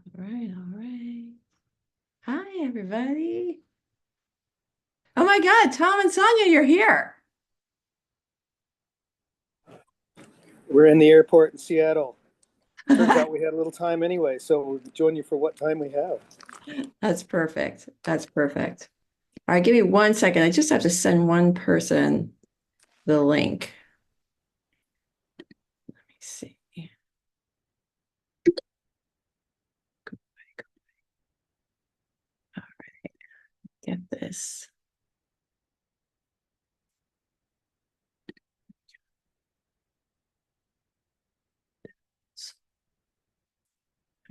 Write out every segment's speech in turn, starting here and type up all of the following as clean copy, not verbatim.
All right. Hi, everybody. Oh my God, Tom and Sonia, you're here. We're in the airport in Seattle. Turns out we had a little time anyway, so we'll join you for what time we have. That's perfect. That's perfect. All right, give me 1 second. I just have to send one person the link. Let me see. All right, get this.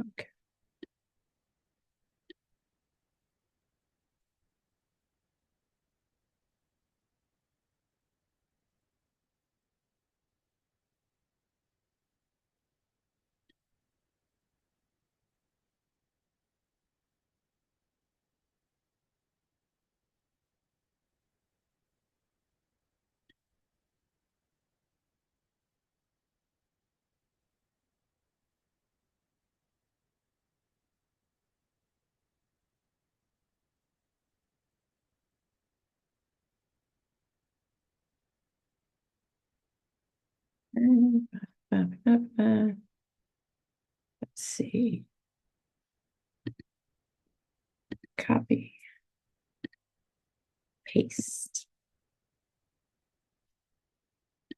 Okay. Let's see. Copy, paste,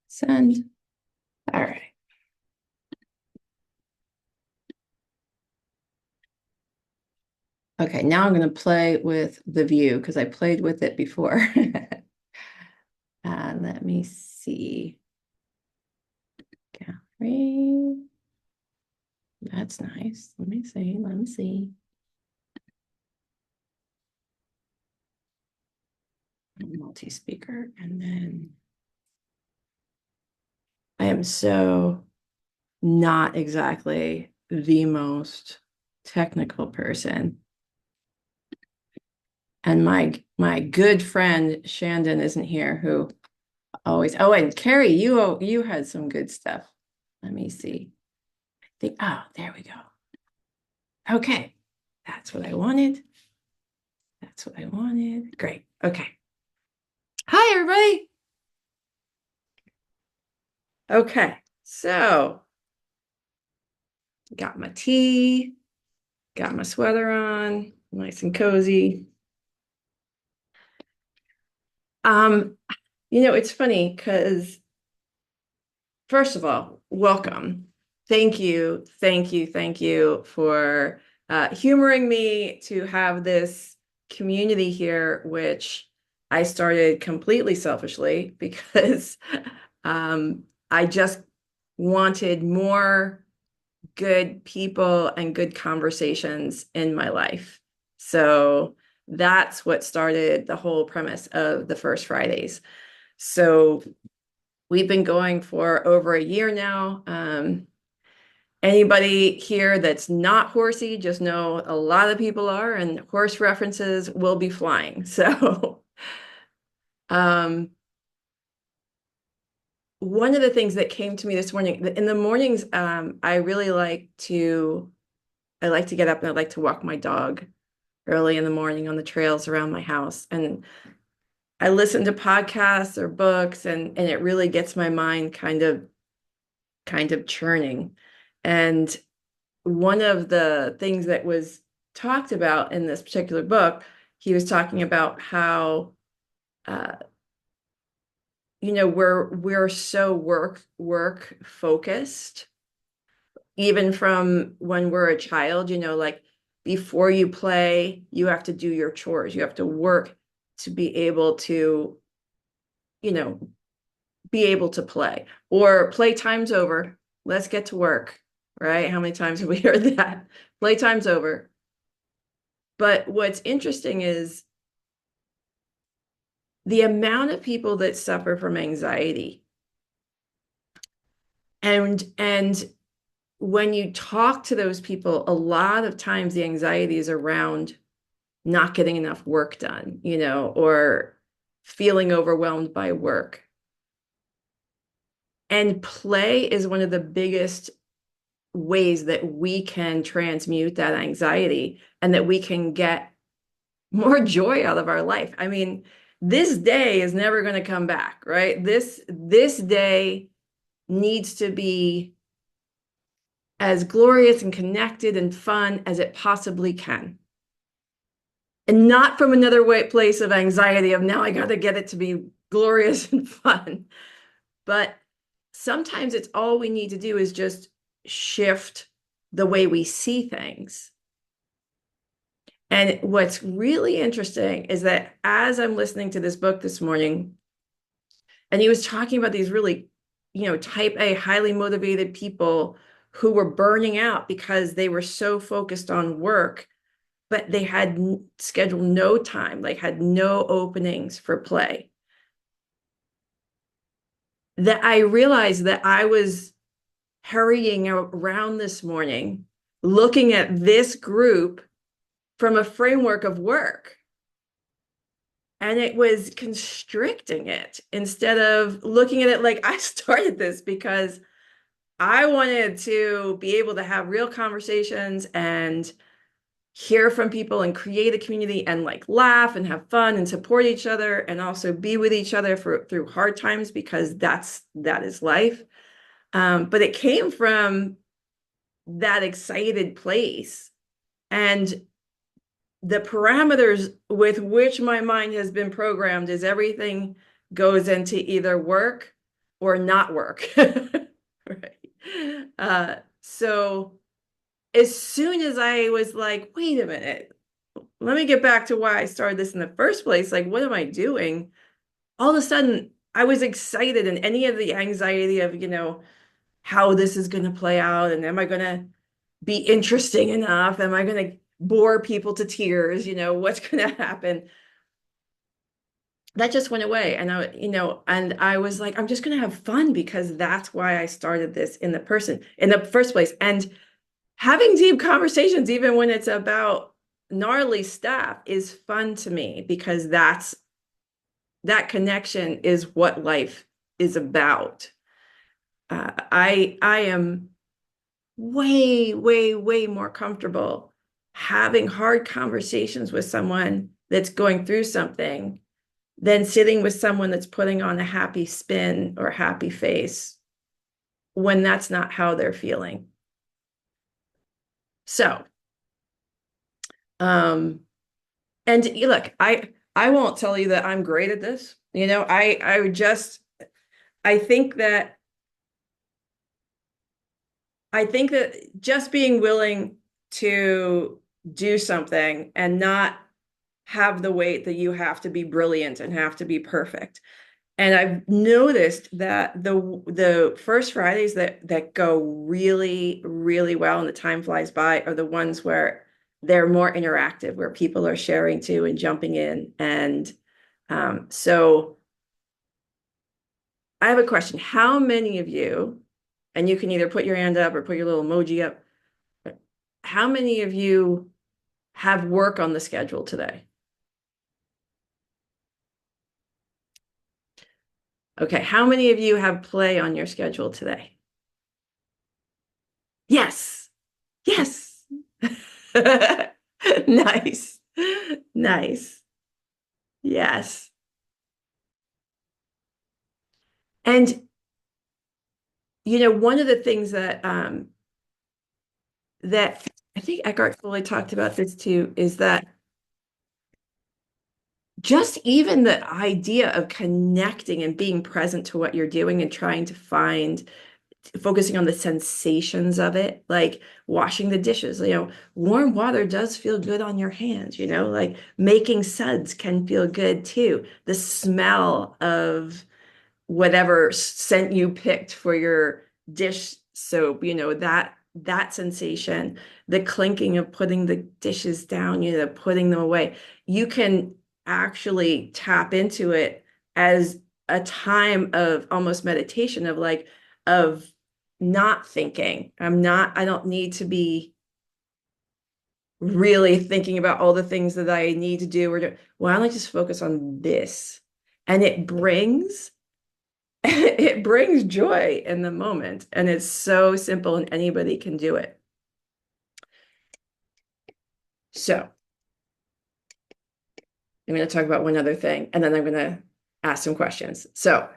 send. All right. Okay, now I'm going to play with the view because I played with it before. Let me see. Gallery. That's nice. Let me see. Let me see. Multi-speaker. And then I am so not exactly the most technical person. And my good friend Shandon isn't here, who always, oh, and Carrie, you had some good stuff. Let me see. Oh, there we go. Okay. That's what I wanted. That's what I wanted. Great. Okay. Hi, everybody. Okay. So got my tea, got my sweater on, nice and cozy. Um, it's funny because first of all, welcome. Thank you, thank you, thank you for humoring me to have this community here, which I started completely selfishly because I just wanted more good people and good conversations in my life. So that's what started the whole premise of the First Fridays. So we've been going for over a year now. Anybody here that's not horsey, just know a lot of people are, and horse references will be flying. So one of the things that came to me this morning, in the mornings, I really I like to get up and I like to walk my dog early in the morning on the trails around my house. And I listen to podcasts or books and it really gets my mind kind of churning. And one of the things that was talked about in this particular book, he was talking about how uh, we're so work focused, even from when we're a child, like before you play, you have to do your chores, you have to work to be able to, you know, be able to play, or playtime's over. Let's get to work, right? How many times have we heard that? Playtime's over. But what's interesting is the amount of people that suffer from anxiety. And when you talk to those people, a lot of times the anxiety is around not getting enough work done, or feeling overwhelmed by work. And play is one of the biggest ways that we can transmute that anxiety and that we can get more joy out of our life. I mean, this day is never going to come back, right? This day needs to be as glorious and connected and fun as it possibly can. And not from another place of anxiety of now I got to get it to be glorious and fun. But sometimes it's all we need to do is just shift the way we see things. And what's really interesting is that as I'm listening to this book this morning, and he was talking about these really, type A, highly motivated people who were burning out because they were so focused on work, but they had scheduled no time, like had no openings for play. That I realized that I was hurrying around this morning, looking at this group from a framework of work. And it was constricting it instead of looking at it like I started this because I wanted to be able to have real conversations and hear from people and create a community and like laugh and have fun and support each other and also be with each other through hard times because that is life. But it came from that excited place. And the parameters with which my mind has been programmed is everything goes into either work or not work. Right. So as soon as I was like, wait a minute, let me get back to why I started this in the first place. Like, what am I doing? All of a sudden, I was excited, and any of the anxiety of, how this is going to play out, and am I going to be interesting enough? Am I going to bore people to tears? What's going to happen? That just went away. And I was like, I'm just going to have fun because that's why I started this in the first place. And having deep conversations, even when it's about gnarly stuff, is fun to me because that connection is what life is about. I am way, way, way more comfortable having hard conversations with someone that's going through something than sitting with someone that's putting on a happy spin or happy face when that's not how they're feeling. So, and look, I won't tell you that I'm great at this. I think that just being willing to do something and not have the weight that you have to be brilliant and have to be perfect. And I've noticed that the first Fridays that go really, really well and the time flies by are the ones where they're more interactive, where people are sharing too and jumping in. And so I have a question. How many of you, and you can either put your hand up or put your little emoji up, how many of you have work on the schedule today? Okay, how many of you have play on your schedule today? Yes. Yes. Nice. Nice. Yes. And one of the things that I think Eckhart Tolle talked about this too is that just even the idea of connecting and being present to what you're doing and trying to focusing on the sensations of it, like washing the dishes, warm water does feel good on your hands, like making suds can feel good too. The smell of whatever scent you picked for your dish soap, that sensation, the clinking of putting the dishes down, putting them away. You can actually tap into it as a time of almost meditation of not thinking. I don't need to be really thinking about all the things that I need to do or do. Why don't I just focus on this? And it brings it brings joy in the moment, and it's so simple and anybody can do it. So I'm going to talk about one other thing, and then I'm going to ask some questions. So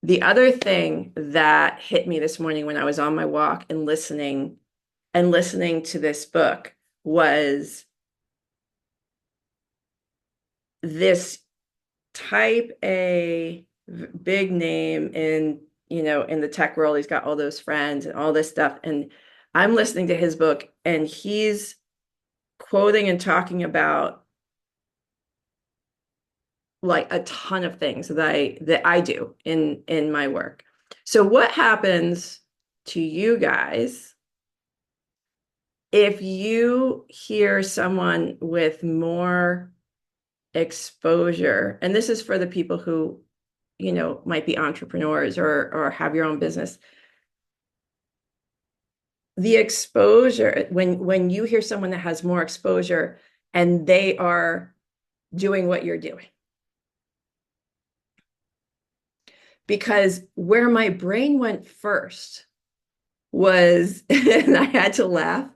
the other thing that hit me this morning when I was on my walk and listening to this book was this type A big name in, in the tech world. He's got all those friends and all this stuff. And I'm listening to his book, and he's quoting and talking about like a ton of things that I do in my work. So what happens to you guys if you hear someone with more exposure? And this is for the people who, might be entrepreneurs or have your own business. The exposure, when you hear someone that has more exposure and they are doing what you're doing. Because where my brain went first was, and I had to laugh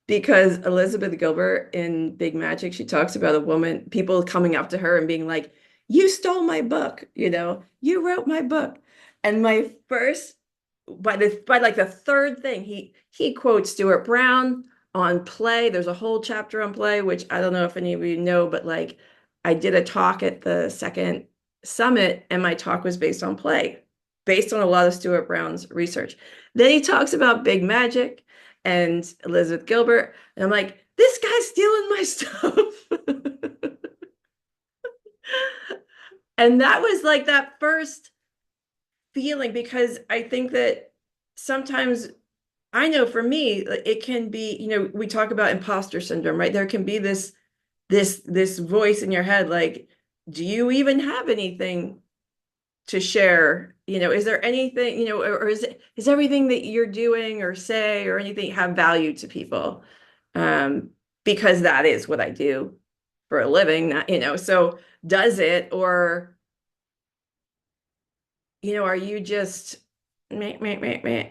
because Elizabeth Gilbert in Big Magic, she talks about a woman, people coming up to her and being like, you stole my book, you wrote my book. And my first, by like the third thing, he quotes Stuart Brown on play. There's a whole chapter on play, which I don't know if any of you know, but like I did a talk at the second summit, and my talk was based on play, based on a lot of Stuart Brown's research. Then he talks about Big Magic and Elizabeth Gilbert, and I'm like, this guy's stealing my stuff. And that was like that first feeling, because I think that sometimes, I know for me, it can be, we talk about imposter syndrome, right? There can be this voice in your head, like, do you even have anything to share? Is there anything, or is everything that you're doing or say or anything have value to people? Because that is what I do for a living, so does it, or, are you just meh, meh, meh, meh,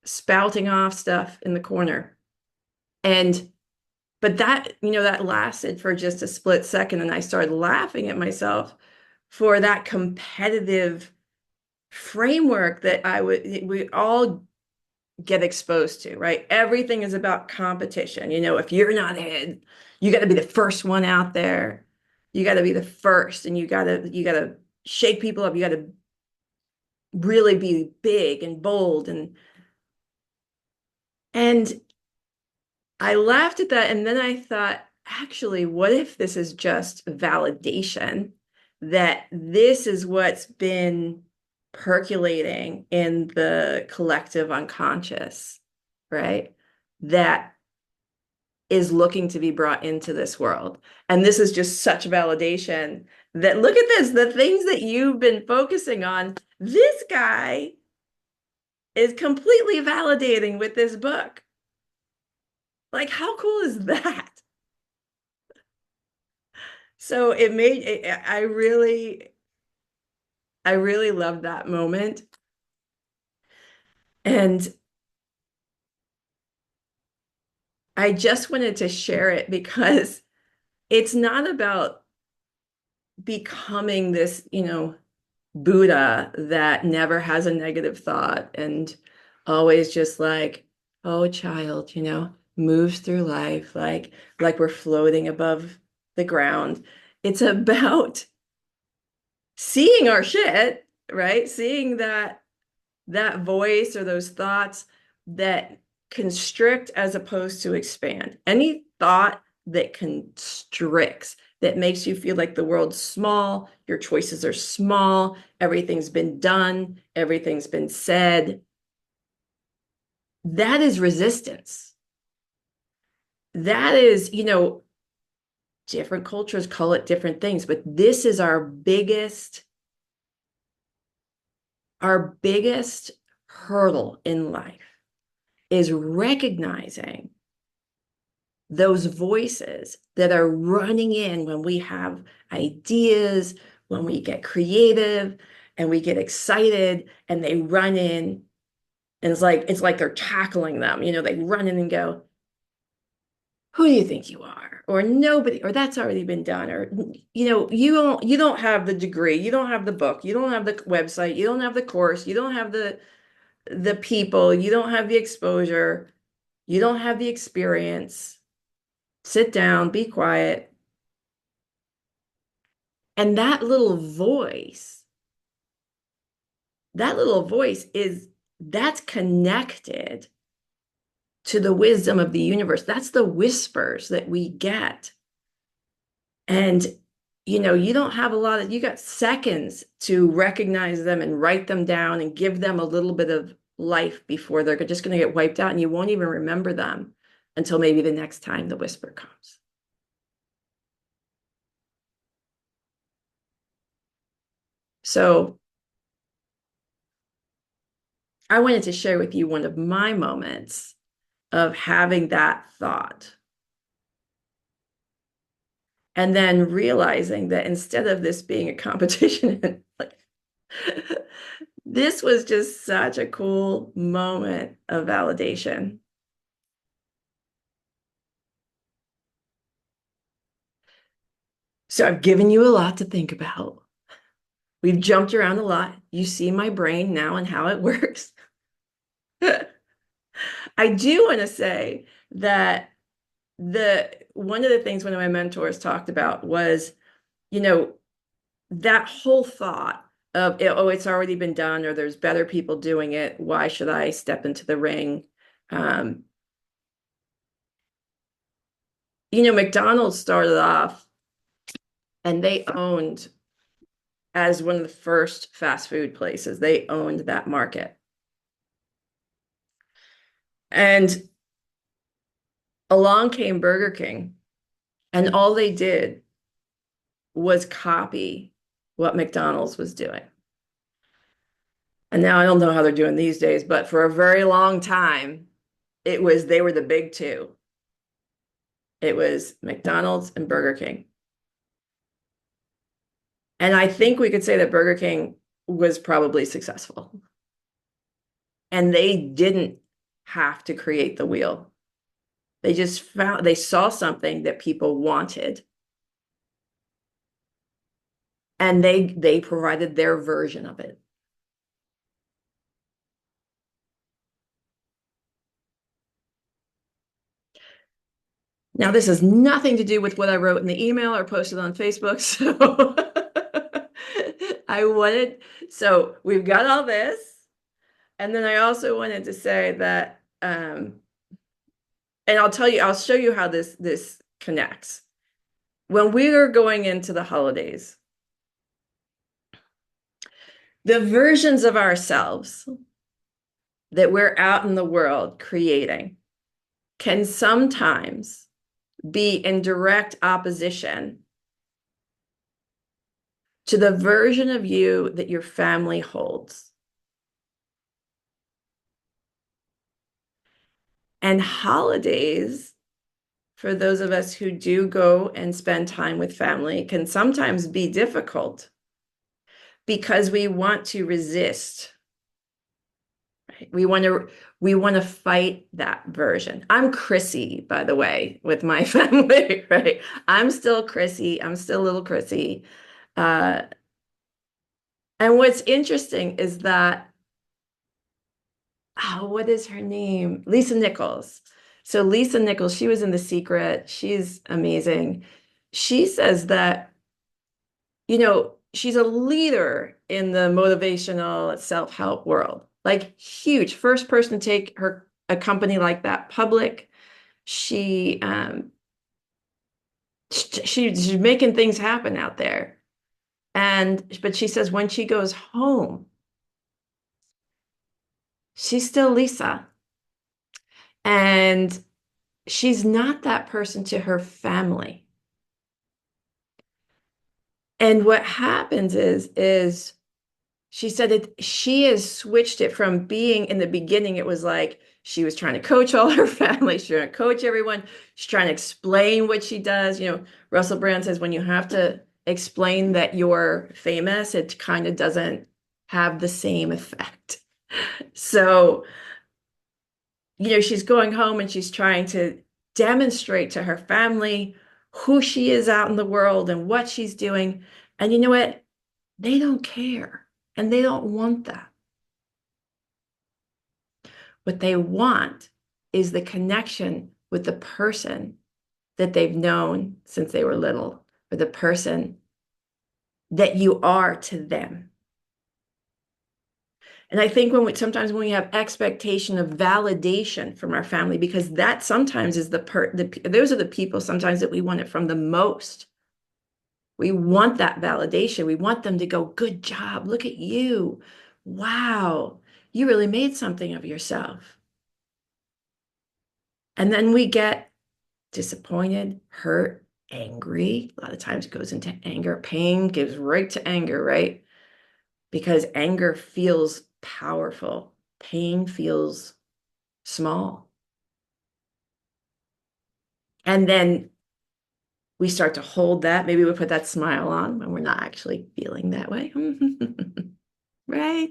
spouting off stuff in the corner? And but that lasted for just a split second, and I started laughing at myself for that competitive framework that we all get exposed to, right? Everything is about competition. If you're not ahead, you got to be the first one out there. You got to be the first, and you got to shake people up. You got to really be big and bold, and I laughed at that, and then I thought, actually, what if this is just validation, that this is what's been percolating in the collective unconscious, right? That is looking to be brought into this world. And this is just such validation that, look at this, the things that you've been focusing on, this guy is completely validating with this book. Like, how cool is that? So it made it, I really loved that moment. And I just wanted to share it because it's not about becoming this, Buddha that never has a negative thought and always just like, oh, child, moves through life like we're floating above the ground. It's about seeing our shit, right? Seeing that voice or those thoughts that constrict as opposed to expand. Any thought that constricts, that makes you feel like the world's small, your choices are small, everything's been done, everything's been said, that is resistance. That is, different cultures call it different things, but this is our biggest hurdle in life, is recognizing those voices that are running in when we have ideas, when we get creative, and we get excited and they run in and it's like they're tackling them. They run in and go, who do you think you are? Or nobody, or that's already been done. Or, you don't have the degree, you don't have the book, you don't have the website, you don't have the course, you don't have the people, you don't have the exposure, you don't have the experience. Sit down, be quiet. And that little voice that's connected to the wisdom of the universe. That's the whispers that we get. And you don't have you got seconds to recognize them and write them down and give them a little bit of life before they're just going to get wiped out, and you won't even remember them until maybe the next time the whisper comes. So I wanted to share with you one of my moments of having that thought. And then realizing that instead of this being a competition, like, this was just such a cool moment of validation. So I've given you a lot to think about. We've jumped around a lot. You see my brain now and how it works. I do want to say that one of the things one of my mentors talked about was, you know, that whole thought of, oh, it's already been done, or there's better people doing it. Why should I step into the ring? McDonald's started off and they owned, as one of the first fast food places, they owned that market. And along came Burger King, and all they did was copy what McDonald's was doing. And now I don't know how they're doing these days, but for a very long time, they were the big two. It was McDonald's and Burger King. And I think we could say that Burger King was probably successful. And they didn't have to create the wheel. They saw something that people wanted. And they provided their version of it. Now, this has nothing to do with what I wrote in the email or posted on Facebook. So we've got all this. And then I also wanted to say that, and I'll show you how this connects. When we are going into the holidays, the versions of ourselves that we're out in the world creating can sometimes be in direct opposition to the version of you that your family holds. And holidays, for those of us who do go and spend time with family, can sometimes be difficult because we want to resist. Right? We want to fight that version. I'm Chrissy, by the way, with my family, right? I'm still Chrissy. I'm still little Chrissy. And what's interesting is that, what is her name? Lisa Nichols. So Lisa Nichols, she was in The Secret. She's amazing. She says that, she's a leader in the motivational self-help world, like huge. First person to take a company like that public. She's making things happen out there. But she says when she goes home, she's still Lisa. And she's not that person to her family. And what happens is she said that she has switched it from being, in the beginning, it was like she was trying to coach all her family. She's trying to coach everyone. She's trying to explain what she does. Russell Brand says when you have to explain that you're famous, it kind of doesn't have the same effect. So, she's going home and she's trying to demonstrate to her family who she is out in the world and what she's doing. And you know what? They don't care and they don't want that. What they want is the connection with the person that they've known since they were little, or the person that you are to them. And I think sometimes when we have expectation of validation from our family, because that sometimes is those are the people sometimes that we want it from the most. We want that validation. We want them to go, good job. Look at you. Wow. You really made something of yourself. And then we get disappointed, hurt, angry. A lot of times it goes into anger. Pain gives right to anger, right? Because anger feels powerful. Pain feels small. And then we start to hold that. Maybe we put that smile on when we're not actually feeling that way. Right?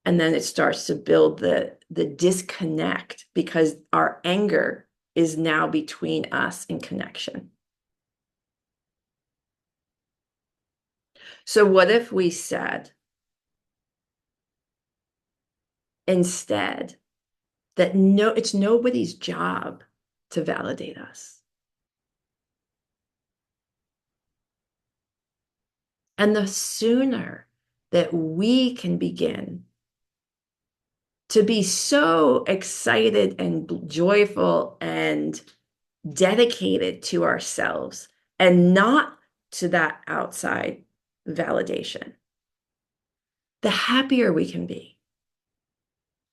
And then it starts to build the disconnect because our anger is now between us and connection. So what if we said instead that it's nobody's job to validate us. And the sooner that we can begin to be so excited and joyful and dedicated to ourselves and not to that outside validation, the happier we can be.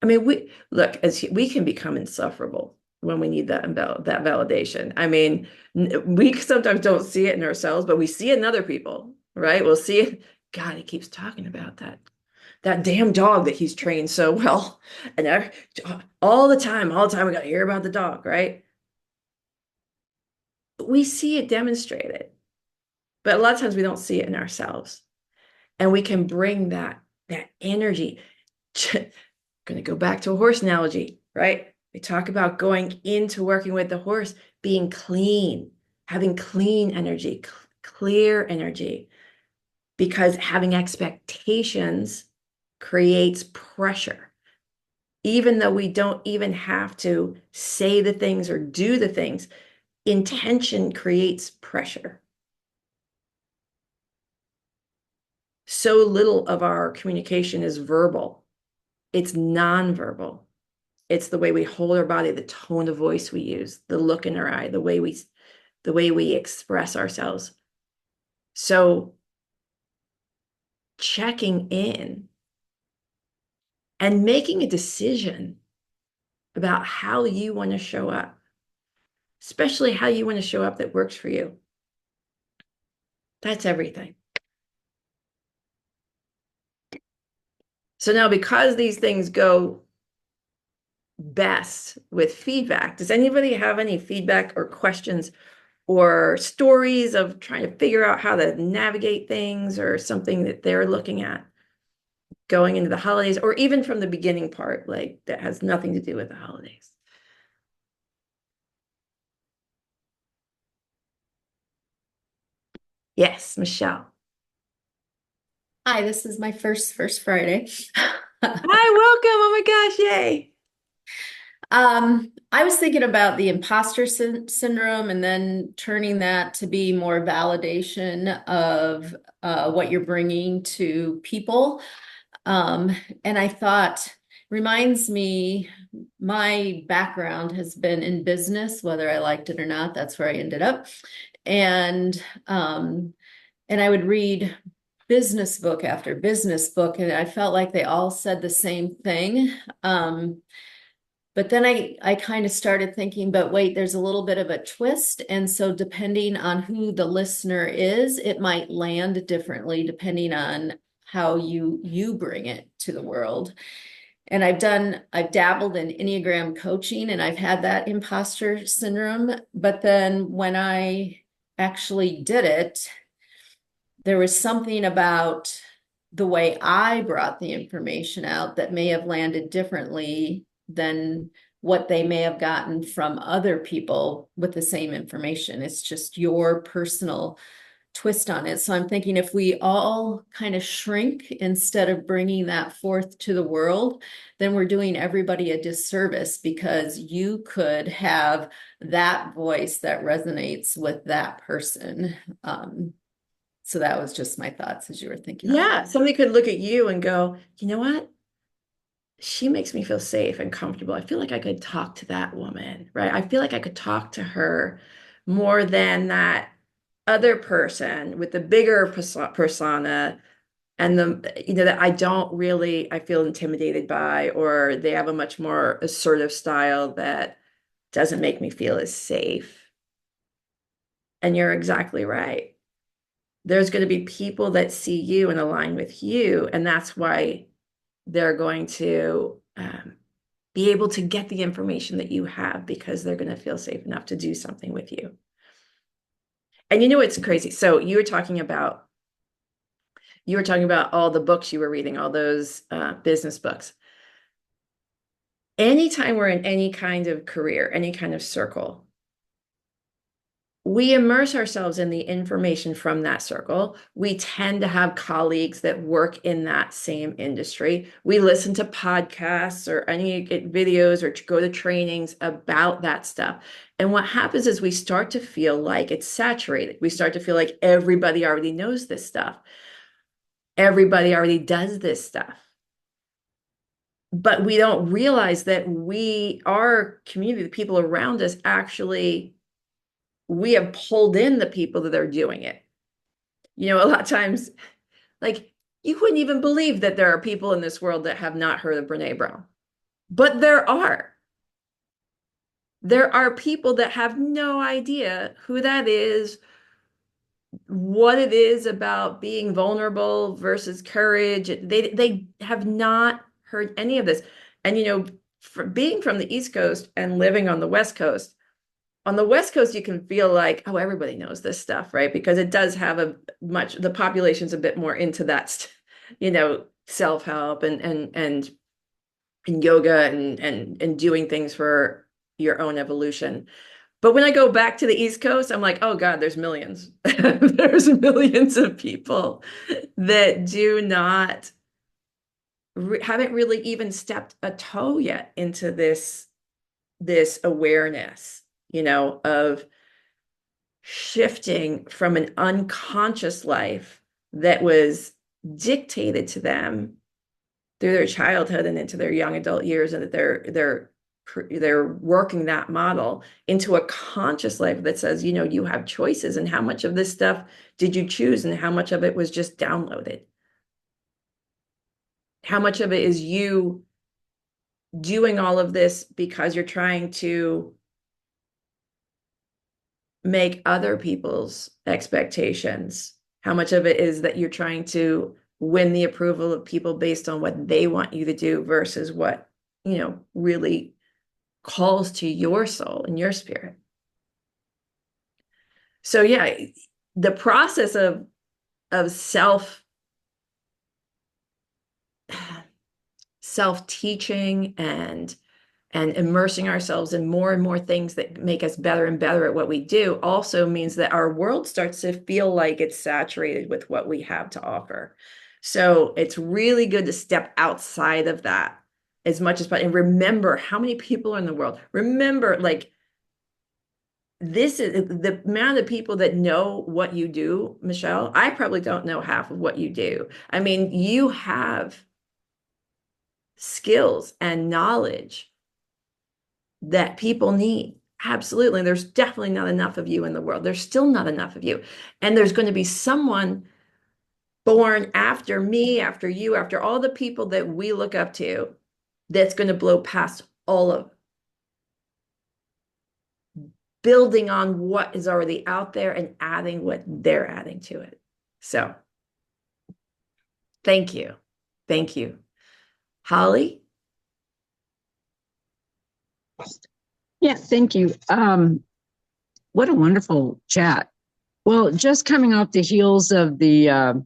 I mean, we can become insufferable when we need that validation. I mean, we sometimes don't see it in ourselves, but we see it in other people, right? We'll see it. God, he keeps talking about that damn dog that he's trained so well. And all the time, we got to hear about the dog, right? We see it demonstrated, but a lot of times we don't see it in ourselves. And we can bring that energy. Going to go back to a horse analogy, right? We talk about going into working with the horse, being clean, having clean energy, clear energy, because having expectations creates pressure. Even though we don't even have to say the things or do the things, intention creates pressure. So little of our communication is verbal. It's nonverbal. It's the way we hold our body, the tone of voice we use, the look in our eye, the way we express ourselves. So checking in and making a decision about how you want to show up, especially how you want to show up that works for you. That's everything. So now, because these things go best with feedback, does anybody have any feedback or questions or stories of trying to figure out how to navigate things or something that they're looking at going into the holidays, or even from the beginning part, like that has nothing to do with the holidays? Yes, Michelle. Hi, this is my first Friday. Hi, welcome. Oh my gosh, yay. I was thinking about the imposter syndrome and then turning that to be more validation of what you're bringing to people. And I thought, reminds me, my background has been in business, whether I liked it or not, that's where I ended up. And I would read business book after business book, and I felt like they all said the same thing. But then I kind of started thinking, but wait, there's a little bit of a twist. And so depending on who the listener is, it might land differently depending on how you bring it to the world. And I've dabbled in Enneagram coaching, and I've had that imposter syndrome. But then when I actually did it, there was something about the way I brought the information out that may have landed differently than what they may have gotten from other people with the same information. It's just your personal twist on it. So I'm thinking if we all kind of shrink instead of bringing that forth to the world, then we're doing everybody a disservice, because you could have that voice that resonates with that person. So that was just my thoughts as you were thinking. Yeah, somebody could look at you and go, you know what? She makes me feel safe and comfortable. I feel like I could talk to that woman, right? I feel like I could talk to her more than that other person with the bigger persona, and that I don't really, I feel intimidated by, or they have a much more assertive style that doesn't make me feel as safe. And you're exactly right. There's going to be people that see you and align with you, and that's why they're going to be able to get the information that you have, because they're going to feel safe enough to do something with you. And it's crazy. So you were talking about all the books you were reading, all those business books. Anytime we're in any kind of career, any kind of circle, we immerse ourselves in the information from that circle. We tend to have colleagues that work in that same industry. We listen to podcasts or any videos or go to trainings about that stuff. And what happens is we start to feel like it's saturated. We start to feel like everybody already knows this stuff. Everybody already does this stuff. But we don't realize that our community, the people around us, actually, we have pulled in the people that are doing it. A lot of times, like, you wouldn't even believe that there are people in this world that have not heard of Brene Brown. But there are. There are people that have no idea who that is, what it is about being vulnerable versus courage. They have not heard any of this. And for being from the East Coast and living on the West Coast, on the West Coast, you can feel like, oh, everybody knows this stuff, right? Because it does have the population's a bit more into that, self-help and yoga and doing things for your own evolution. But when I go back to the East Coast, I'm like, oh God, there's millions. There's millions of people that do not haven't really even stepped a toe yet into this awareness, of shifting from an unconscious life that was dictated to them through their childhood and into their young adult years, and that they're working that model into a conscious life that says, you have choices, and how much of this stuff did you choose, and how much of it was just downloaded? How much of it is you doing all of this because you're trying to make other people's expectations? How much of it is that you're trying to win the approval of people based on what they want you to do versus what, really calls to your soul and your spirit? So yeah, the process of self-teaching and immersing ourselves in more and more things that make us better and better at what we do also means that our world starts to feel like it's saturated with what we have to offer. So it's really good to step outside of that as much as possible, and remember how many people are in the world. Remember, like, this is the amount of people that know what you do, Michelle. I probably don't know half of what you do. I mean, you have skills and knowledge that people need. Absolutely. There's definitely not enough of you in the world. There's still not enough of you. And there's going to be someone born after me, after you, after all the people that we look up to, that's going to blow past all of, building on what is already out there and adding what they're adding to it. So thank you. Thank you. Holly? Yeah, thank you. What a wonderful chat. Well, just coming off the heels of the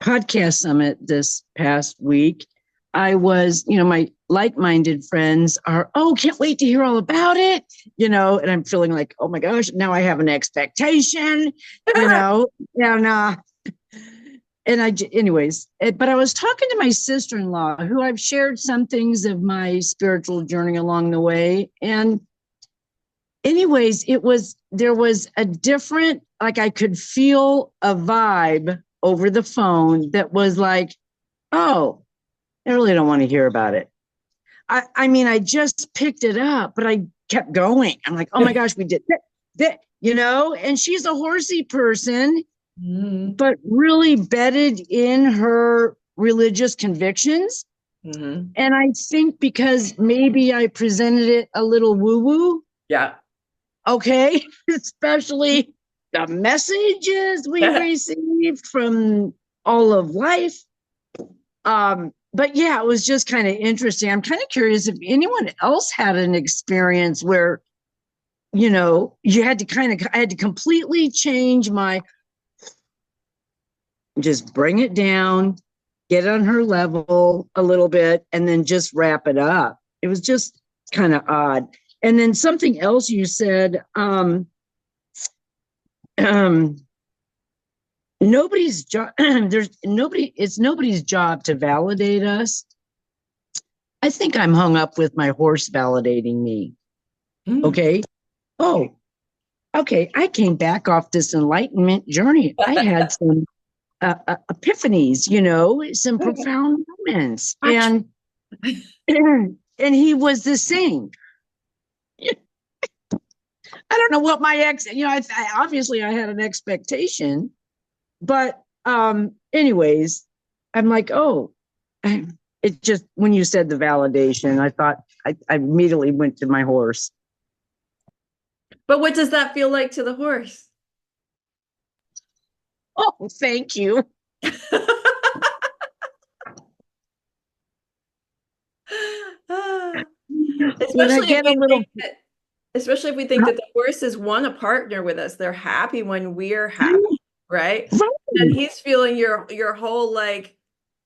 podcast summit this past week, I was, my like-minded friends are, oh, can't wait to hear all about it, and I'm feeling like, oh my gosh, now I have an expectation, and anyways, but I was talking to my sister-in-law, who I've shared some things of my spiritual journey along the way. And anyways, there was a different, like I could feel a vibe over the phone that was like, oh, I really don't want to hear about it. I mean, I just picked it up, but I kept going. I'm like, oh my gosh, we did that, and she's a horsey person, but really bedded in her religious convictions. And I think because maybe I presented it a little woo-woo. Yeah. Okay. Especially the messages we received from all of life. But yeah, it was just kind of interesting. I'm kind of curious if anyone else had an experience where, I had to completely change just bring it down, get on her level a little bit, and then just wrap it up. It was just kind of odd. And then something else you said, nobody's job, it's nobody's job to validate us. I think I'm hung up with my horse validating me. Okay. Oh, okay. I came back off this enlightenment journey. I had some epiphanies, some profound moments. And he was the same. I don't know what my obviously I had an expectation, but anyways, I'm like, oh, it just, when you said the validation, I thought I immediately went to my horse. But what does that feel like to the horse? Oh, thank you. Especially if we think that the horses want to partner with us. They're happy when we're happy, right? And he's feeling your whole like,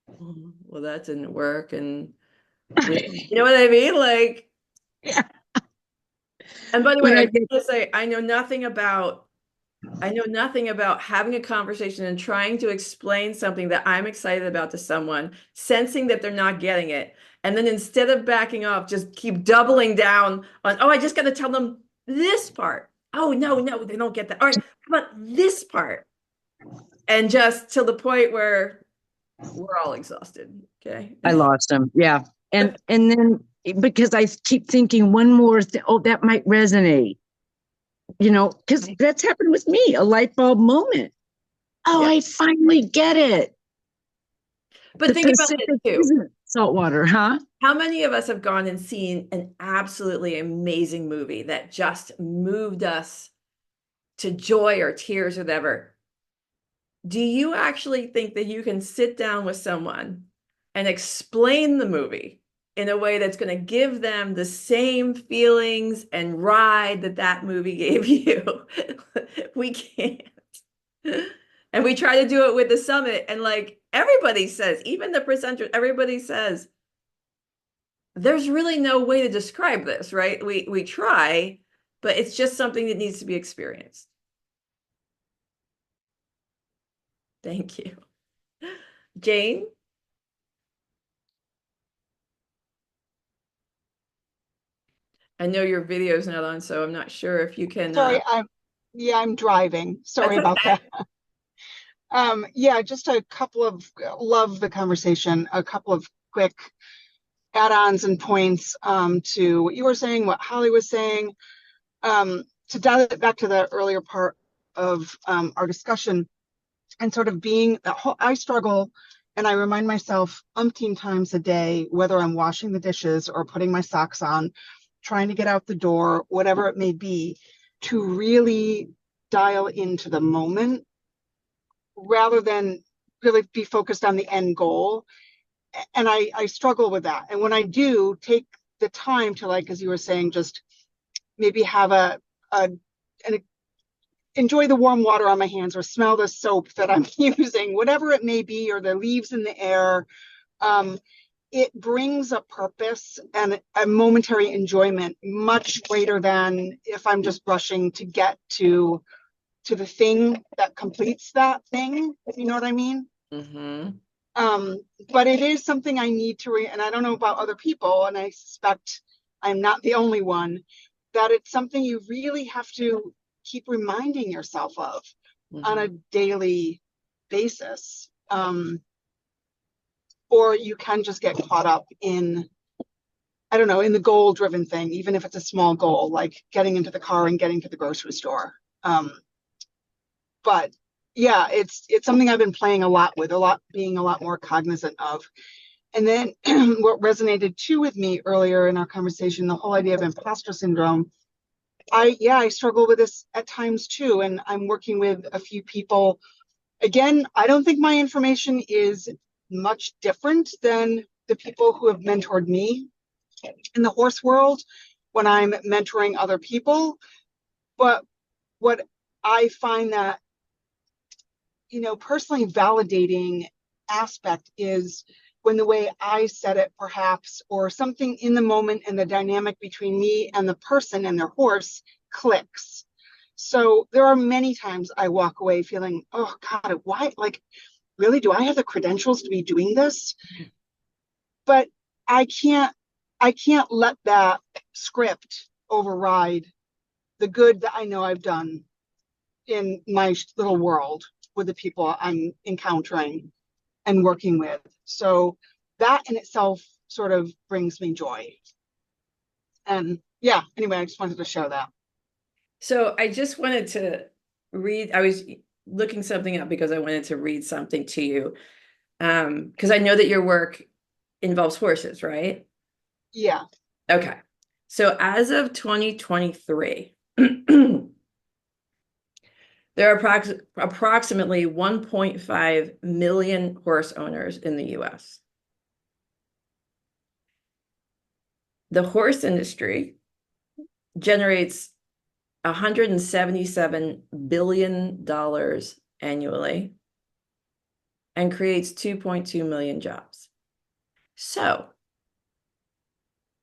well, that didn't work. And you know what I mean? Like, yeah. And by the way, I have to say, I know nothing about having a conversation and trying to explain something that I'm excited about to someone, sensing that they're not getting it. And then instead of backing off, just keep doubling down on, oh, I just got to tell them this part. Oh, no, they don't get that. All right, how about this part? And just till the point where we're all exhausted. Okay. I lost him. Yeah. And then because I keep thinking one more thing, oh, that might resonate, because that's happened with me, a light bulb moment. Oh, yeah. I finally get it. But think about it too. Saltwater, huh? How many of us have gone and seen an absolutely amazing movie that just moved us to joy or tears or whatever? Do you actually think that you can sit down with someone and explain the movie in a way that's going to give them the same feelings and ride that movie gave you? We can't. And we try to do it with the summit, and like everybody says, even the presenters, everybody says, there's really no way to describe this, right? We try, but it's just something that needs to be experienced. Thank you. Jane? I know your video's not on, so I'm not sure if you can. Sorry, I'm driving. Sorry about that. Yeah, just a couple of, love the conversation, a couple of quick add-ons and points to what you were saying, what Holly was saying. To dial it back to the earlier part of our discussion and sort of being, I struggle and I remind myself umpteen times a day, whether I'm washing the dishes or putting my socks on, trying to get out the door, whatever it may be, to really dial into the moment rather than really be focused on the end goal. And I struggle with that. And when I do take the time to, like, as you were saying, just maybe have enjoy the warm water on my hands or smell the soap that I'm using, whatever it may be, or the leaves in the air. It brings a purpose and a momentary enjoyment much greater than if I'm just rushing to get to the thing that completes that thing, if you know what I mean. Mm-hmm. But it is something I need to and I don't know about other people, and I suspect I'm not the only one, that it's something you really have to keep reminding yourself of on a daily basis. Or you can just get caught up in, I don't know, in the goal driven thing, even if it's a small goal, like getting into the car and getting to the grocery store. But yeah, it's something I've been playing a lot with, being a lot more cognizant of. And then what resonated too with me earlier in our conversation, the whole idea of imposter syndrome. I struggle with this at times too. And I'm working with a few people. Again, I don't think my information is much different than the people who have mentored me in the horse world when I'm mentoring other people. But what I find that, personally validating aspect is when the way I said it, perhaps, or something in the moment and the dynamic between me and the person and their horse clicks. So there are many times I walk away feeling, oh God, why, like, really, do I have the credentials to be doing this? But I can't let that script override the good that I know I've done in my little world with the people I'm encountering and working with. So that in itself sort of brings me joy. And yeah, anyway, I just wanted to share that. So I just wanted to read, I was looking something up because I wanted to read something to you. Because I know that your work involves horses, right? Yeah. Okay. So as of 2023, there are approximately 1.5 million horse owners in the US. The horse industry generates $177 billion annually and creates 2.2 million jobs. So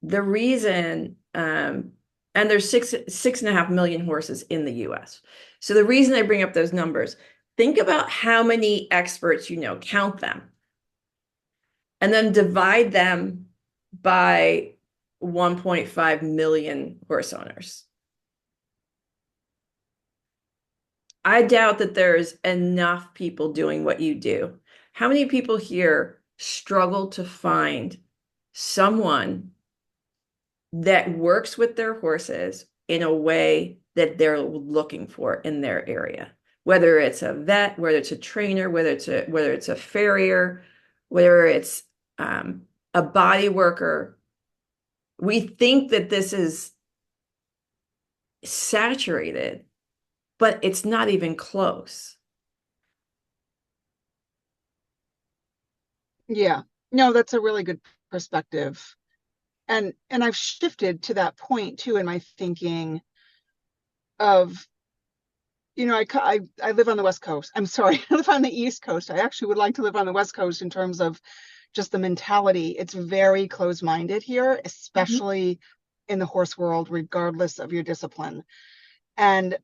the reason, and there's 6.5 million horses in the US. So the reason I bring up those numbers, think about how many experts you know, count them, and then divide them by 1.5 million horse owners. I doubt that there's enough people doing what you do. How many people here struggle to find someone that works with their horses in a way that they're looking for in their area? Whether it's a vet, whether it's a trainer, whether it's a farrier, whether it's a body worker. We think that this is saturated, but it's not even close. Yeah. No, that's a really good perspective. And I've shifted to that point too in my thinking of, I live on the West Coast. I'm sorry, I live on the East Coast. I actually would like to live on the West Coast in terms of just the mentality. It's very closed-minded here, especially in the horse world, regardless of your discipline. And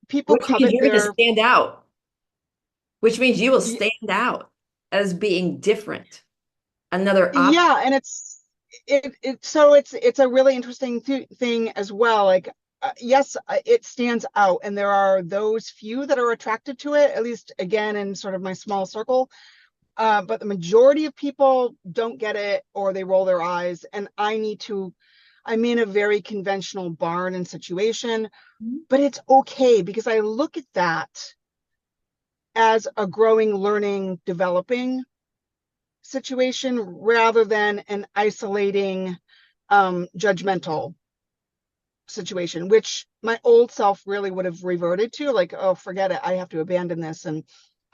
people Which means you're going to their stand out. Which means you will stand out as being different. Another option. Yeah, and it's a really interesting thing as well. Like, yes, it stands out, and there are those few that are attracted to it, at least again in sort of my small circle. But the majority of people don't get it, or they roll their eyes. And I'm in a very conventional barn and situation, but it's okay because I look at that as a growing, learning, developing situation rather than an isolating, judgmental situation, which my old self really would have reverted to, like, oh, forget it, I have to abandon this. And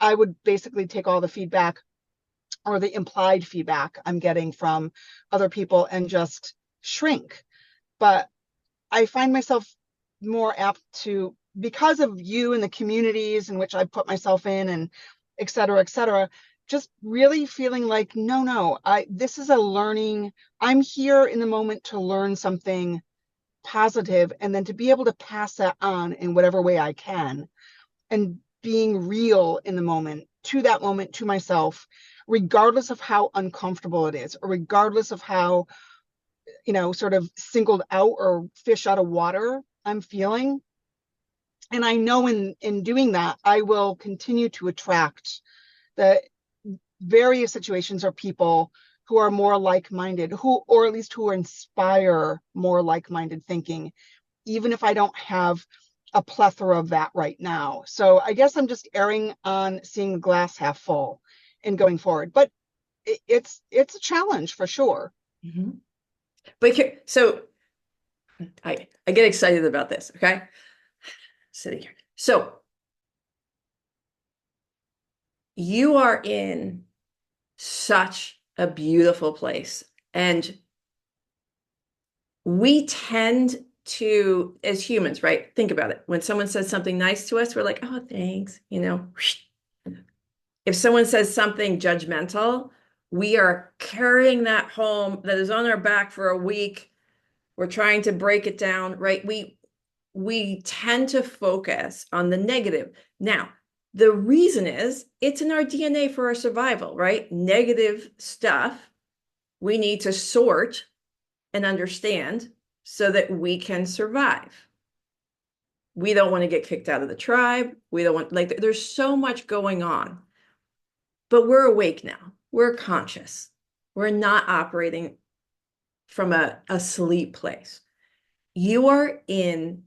I would basically take all the feedback or the implied feedback I'm getting from other people and just shrink. But I find myself more apt to because of you and the communities in which I put myself in, and et cetera, just really feeling like, no, this is a learning. I'm here in the moment to learn something positive, and then to be able to pass that on in whatever way I can, and being real in the moment, to that moment, to myself, regardless of how uncomfortable it is, or regardless of how, sort of singled out or fish out of water I'm feeling. And I know in doing that, I will continue to attract the various situations or people who are more like-minded, or at least who inspire more like-minded thinking, even if I don't have a plethora of that right now. So I guess I'm just erring on seeing the glass half full and going forward. But it's a challenge for sure. Mm-hmm. But here, so I get excited about this, okay? Sitting here. So you are in such a beautiful place. And we tend to, as humans, right? Think about it. When someone says something nice to us, we're like, oh, thanks, If someone says something judgmental, we are carrying that home that is on our back for a week. We're trying to break it down, right? We tend to focus on the negative. Now, the reason is it's in our DNA for our survival, right? Negative stuff we need to sort and understand so that we can survive. We don't want to get kicked out of the tribe. We don't want, like, there's so much going on. But we're awake now. We're conscious. We're not operating from a sleep place. You are in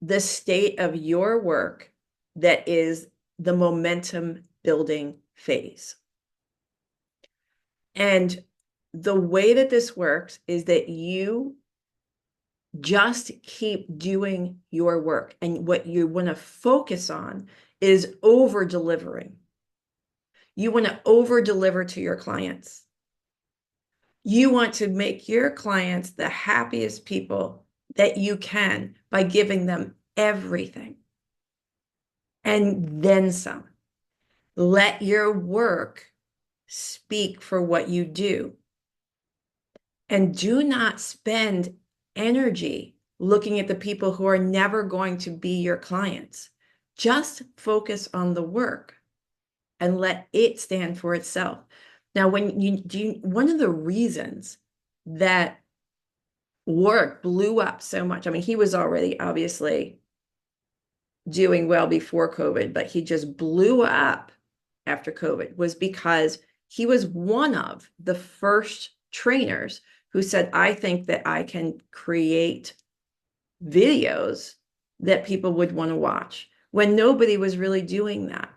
the state of your work that is the momentum building phase. And the way that this works is that you just keep doing your work. And what you want to focus on is over delivering. You want to over deliver to your clients. You want to make your clients the happiest people that you can by giving them everything and then some. Let your work speak for what you do. And do not spend energy looking at the people who are never going to be your clients. Just focus on the work and let it stand for itself. Now, when one of the reasons that work blew up so much, I mean, he was already obviously doing well before COVID, but he just blew up after COVID, was because he was one of the first trainers who said, I think that I can create videos that people would want to watch, when nobody was really doing that.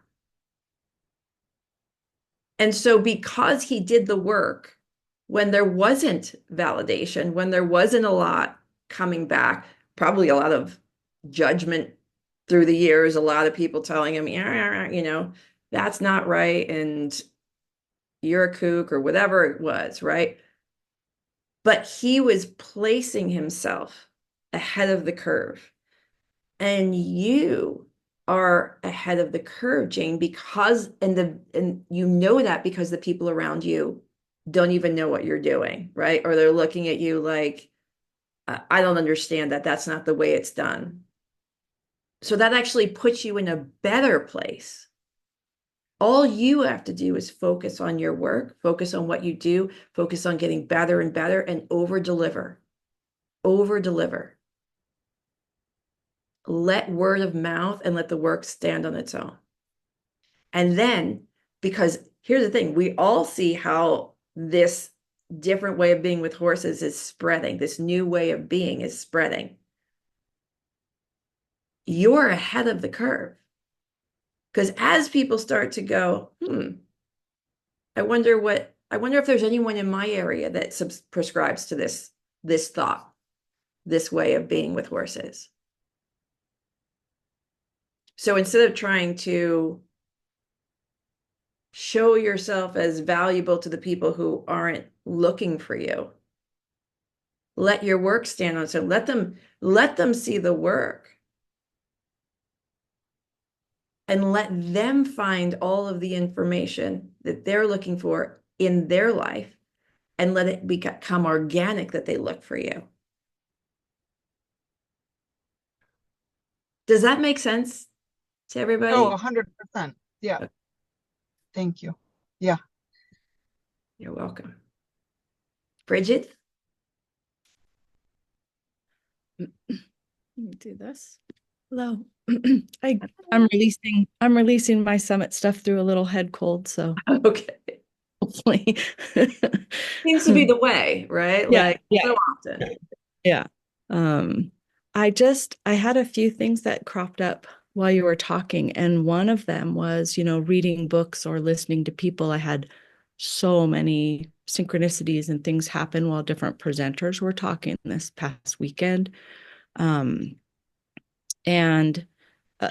And so because he did the work when there wasn't validation, when there wasn't a lot coming back, probably a lot of judgment through the years, a lot of people telling him, that's not right, and you're a kook, or whatever it was, right? But he was placing himself ahead of the curve. And you are ahead of the curve, Jane, because and you know that because the people around you don't even know what you're doing, right? Or they're looking at you like, I don't understand that. That's not the way it's done. So that actually puts you in a better place. All you have to do is focus on your work, focus on what you do, focus on getting better and better, and over deliver. Over deliver. Let word of mouth and let the work stand on its own. And then, because here's the thing, we all see how this different way of being with horses is spreading. This new way of being is spreading. You're ahead of the curve. Because as people start to go, I wonder if there's anyone in my area that prescribes to this thought, this way of being with horses. So instead of trying to show yourself as valuable to the people who aren't looking for you, let your work stand on its own. Let them see the work and let them find all of the information that they're looking for in their life and let it become organic that they look for you. Does that make sense to everybody? Oh, 100%. Yeah. Thank you. Yeah. You're welcome. Bridget? Let me do this. Hello. I'm releasing my summit stuff through a little head cold, so Okay. hopefully. Seems to be the way, right? Yeah, Like yeah. so often. Yeah. I had a few things that cropped up while you were talking, and one of them was, reading books or listening to people. I had so many synchronicities and things happen while different presenters were talking this past weekend. And Can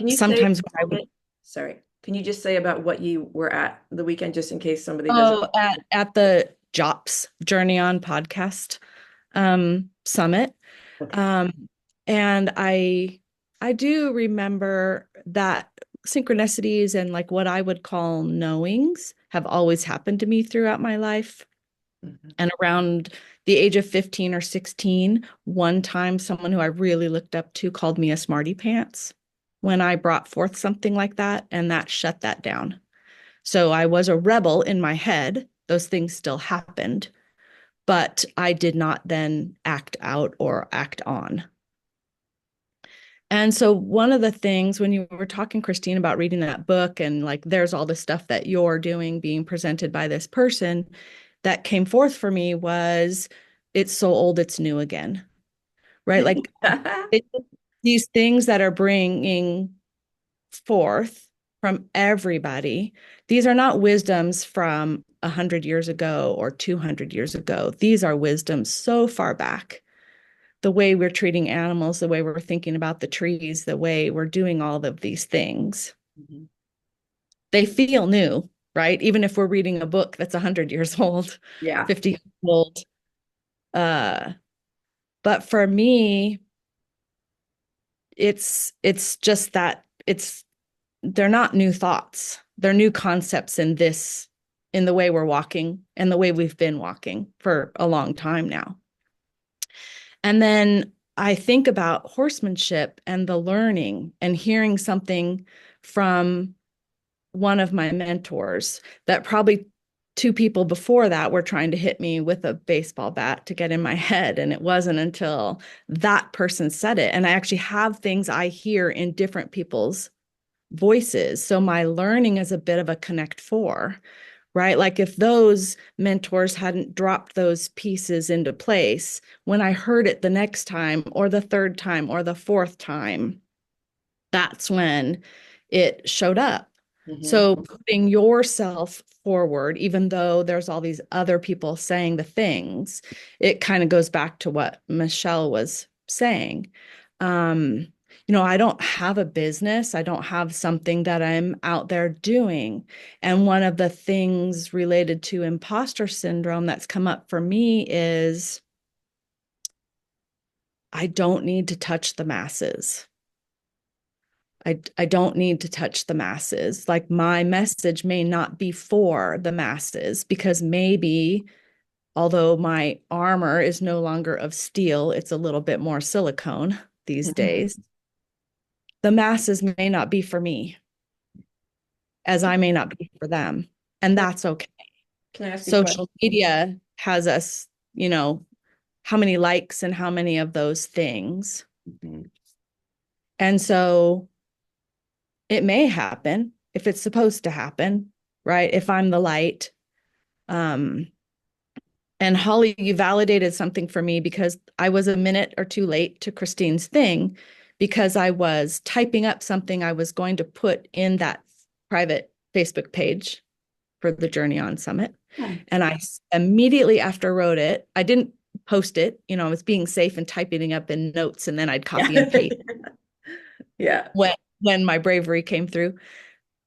you say sometimes when I would sorry, can you just say about what you were at the weekend, just in case somebody doesn't? at the JOPS Journey On podcast summit. Okay. And I do remember that synchronicities and like what I would call knowings have always happened to me throughout my life. Mhm. And around the age of 15 or 16, one time someone who I really looked up to called me a smarty pants when I brought forth something like that, and that shut that down. So I was a rebel in my head. Those things still happened, but I did not then act out or act on. And so one of the things when you were talking, Christine, about reading that book and like there's all the stuff that you're doing being presented by this person, that came forth for me was it's so old, it's new again, right? Like these things that are bringing forth from everybody, these are not wisdoms from 100 years ago or 200 years ago. These are wisdoms so far back. The way we're treating animals, the way we're thinking about the trees, the way we're doing all of these things. Mm-hmm. They feel new, right? Even if we're reading a book that's 100 years old, Yeah. 50 years old. But for me, it's just that they're not new thoughts. They're new concepts in the way we're walking and the way we've been walking for a long time now. And then I think about horsemanship and the learning and hearing something from one of my mentors that probably two people before that were trying to hit me with a baseball bat to get in my head. And it wasn't until that person said it. And I actually have things I hear in different people's voices. So my learning is a bit of a connect four, right? Like if those mentors hadn't dropped those pieces into place, when I heard it the next time or the third time or the fourth time, that's when it showed up. Mm-hmm. So putting yourself forward, even though there's all these other people saying the things, it kind of goes back to what Michelle was saying. I don't have a business. I don't have something that I'm out there doing. And one of the things related to imposter syndrome that's come up for me is I don't need to touch the masses. I don't need to touch the masses. Like my message may not be for the masses because maybe, although my armor is no longer of steel, it's a little bit more silicone these days. The masses may not be for me, as I may not be for them. And that's okay. Can I ask you a question? Social media has us, how many likes and how many of those things. Mm-hmm. And so it may happen if it's supposed to happen, right? If I'm the light. And Holly, you validated something for me because I was a minute or two late to Christine's thing because I was typing up something I was going to put in that private Facebook page for the Journey On Summit. Oh. And I immediately after wrote it, I didn't post it, I was being safe and typing it up in notes and then I'd copy and paste. Yeah. When my bravery came through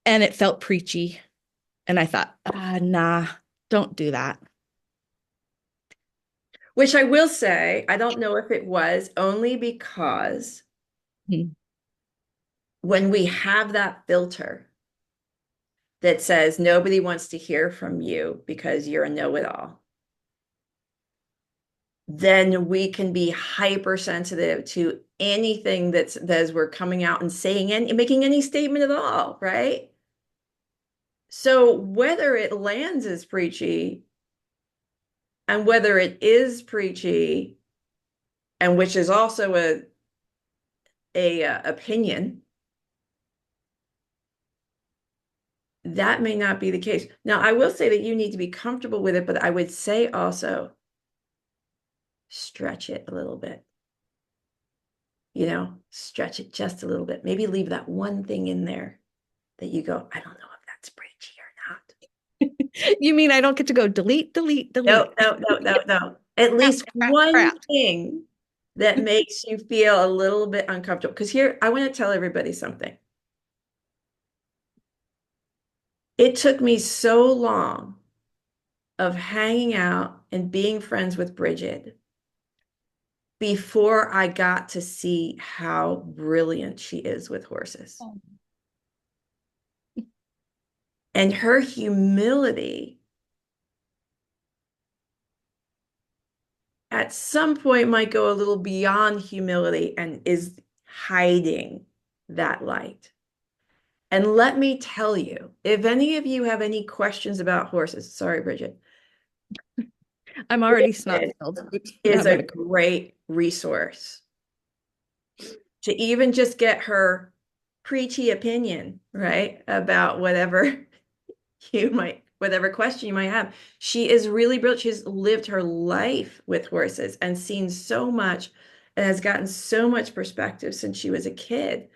and it felt preachy. And I thought, nah, don't do that. Which I will say, I don't know if it was only because when we have that filter that says nobody wants to hear from you because you're a know-it-all, then we can be hypersensitive to anything that as we're coming out and saying and making any statement at all, right? So whether it lands as preachy and whether it is preachy, and which is also a opinion, that may not be the case. Now, I will say that you need to be comfortable with it, but I would say also stretch it a little bit. You know, stretch it just a little bit. Maybe leave that one thing in there that you go, I don't know if that's preachy or not. You mean I don't get to go delete, delete, delete? No. At least one crap. thing that makes you feel a little bit uncomfortable. Because here, I want to tell everybody something. It took me so long of hanging out and being friends with Bridget before I got to see how brilliant she is with horses. And her humility at some point might go a little beyond humility and is hiding that light. And let me tell you, if any of you have any questions about horses, sorry, Bridget, I'm already Bridget snot-filled. is a great resource to even just get her preachy opinion, right? About whatever whatever question you might have. She is really brilliant. She's lived her life with horses and seen so much and has gotten so much perspective since she was a kid.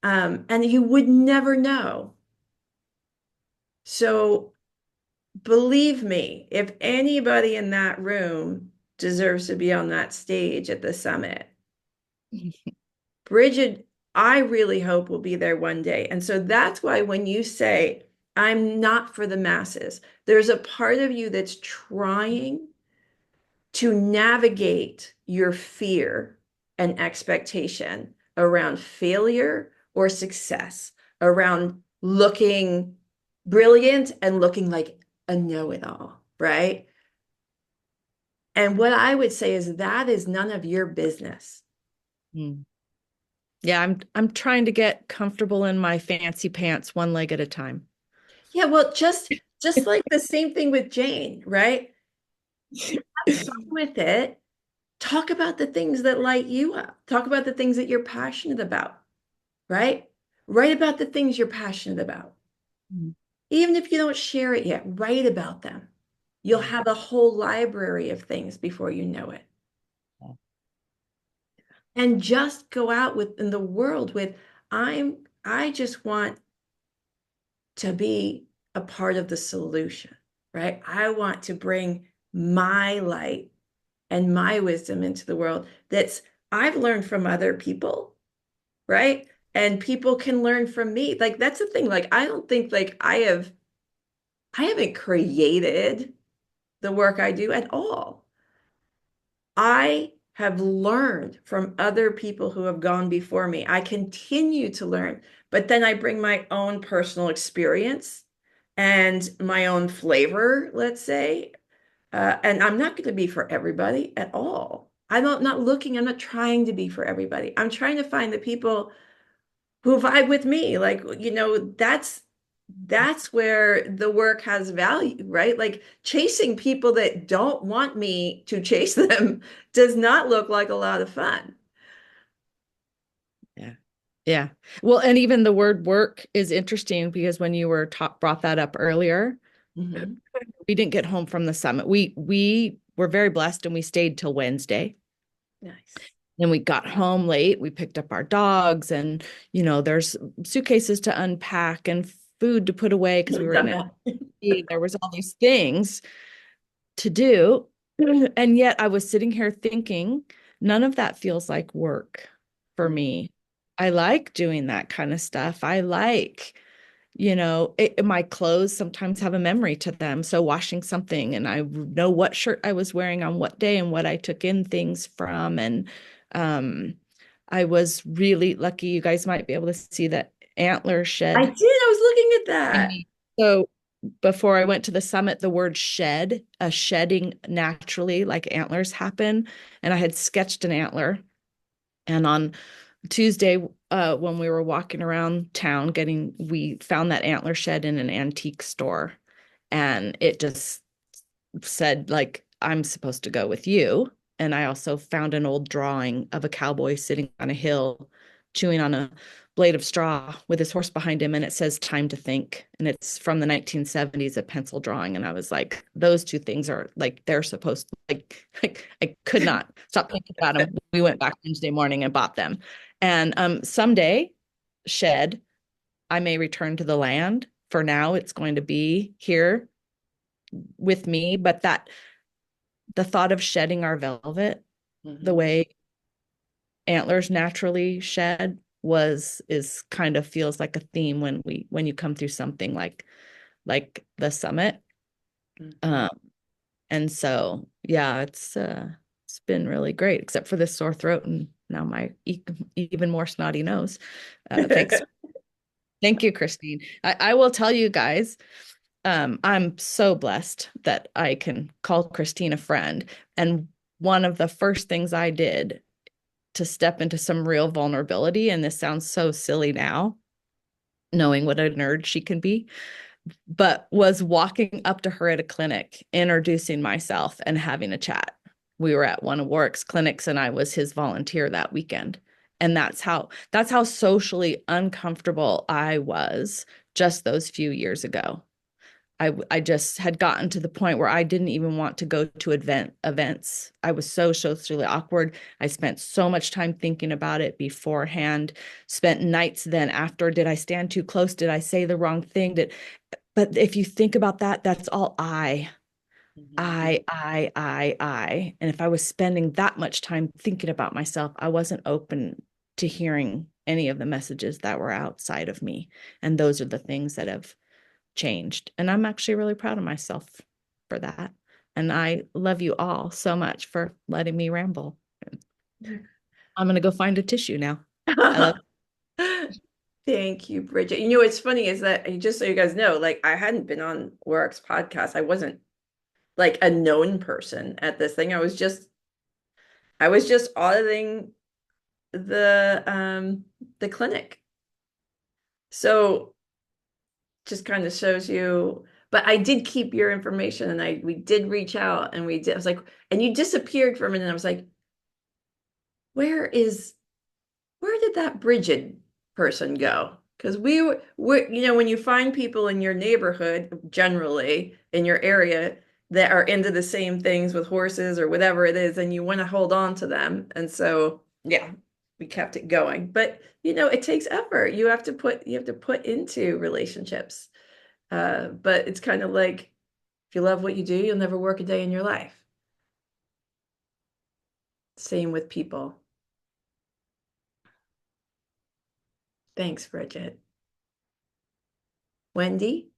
And you would never know. So believe me, if anybody in that room deserves to be on that stage at the summit, Bridget, I really hope will be there one day. And so that's why when you say, I'm not for the masses, there's a part of you that's trying to navigate your fear and expectation around failure or success, around looking brilliant and looking like a know-it-all, right? And what I would say is that is none of your business. Yeah, I'm trying to get comfortable in my fancy pants one leg at a time. Yeah, well, just like the same thing with Jane, right? Have fun with it. Talk about the things that light you up. Talk about the things that you're passionate about, right? Write about the things you're passionate about. Even if you don't share it yet, write about them. You'll have a whole library of things before you know it. And just go out in the world with, I just want to be a part of the solution, right? I want to bring my light and my wisdom into the world I've learned from other people, right? And people can learn from me. Like that's the thing. Like I don't think like I haven't created the work I do at all. I have learned from other people who have gone before me. I continue to learn, but then I bring my own personal experience and my own flavor, let's say. And I'm not going to be for everybody at all. I'm not trying to be for everybody. I'm trying to find the people who vibe with me. Like, that's where the work has value, right? Like chasing people that don't want me to chase them does not look like a lot of fun. Yeah. Well, and even the word work is interesting because when you brought that up earlier, we didn't get home from the summit. We were very blessed and we stayed till Wednesday. Nice. Then we got home late. We picked up our dogs and, there's suitcases to unpack and food to put away because we were in it. There was all these things to do. And yet I was sitting here thinking, none of that feels like work for me. I like doing that kind of stuff. I like, my clothes sometimes have a memory to them. So washing something and I know what shirt I was wearing on what day and what I took in things from. And I was really lucky. You guys might be able to see that antler I shed. did. I was looking at that. So before I went to the summit, the word shed, a shedding naturally, like antlers happen. And I had sketched an antler. And on Tuesday, when we were walking around town we found that antler shed in an antique store. And it just said, like, I'm supposed to go with you. And I also found an old drawing of a cowboy sitting on a hill, chewing on a blade of straw with his horse behind him. And it says time to think. And it's from the 1970s, a pencil drawing. And I was like, those two things are like, they're supposed to, like I could not stop thinking about them. We went back Wednesday morning and bought them. And someday, shed, I may return to the land. For now, it's going to be here with me, but the thought of shedding our velvet, the way antlers naturally shed is kind of feels like a theme when you come through something like the summit. And so yeah, it's been really great, except for this sore throat and now my even more snotty nose. Thanks. Thank you, Christine. I will tell you guys, I'm so blessed that I can call Christine a friend. And one of the first things I did to step into some real vulnerability, and this sounds so silly now, knowing what a nerd she can be, but was walking up to her at a clinic, introducing myself and having a chat. We were at one of Warwick's clinics and I was his volunteer that weekend. And that's how socially uncomfortable I was just those few years ago. I just had gotten to the point where I didn't even want to go to events. I was so socially awkward. I spent so much time thinking about it beforehand, spent nights then after. Did I stand too close? Did I say the wrong thing? But if you think about that, that's all I. And if I was spending that much time thinking about myself, I wasn't open to hearing any of the messages that were outside of me. And those are the things that have changed. And I'm actually really proud of myself for that. And I love you all so much for letting me ramble. I'm going to go find a tissue now. I love Thank you, Bridget. You know, what's funny is that, just so you guys know, like I hadn't been on Work's podcast. I wasn't like a known person at this thing. I was just auditing the clinic. So just kind of shows you, but I did keep your information and we did reach out and I was like, and you disappeared for a minute. And I was like, where did that Bridget person go? Because we you know, when you find people in your neighborhood, generally in your area, that are into the same things with horses or whatever it is, and you want to hold on to them. And so, yeah, we kept it going. But, you know, it takes effort. You have to put into relationships. But it's kind of like, if you love what you do, you'll never work a day in your life. Same with people. Thanks, Bridget. Wendy,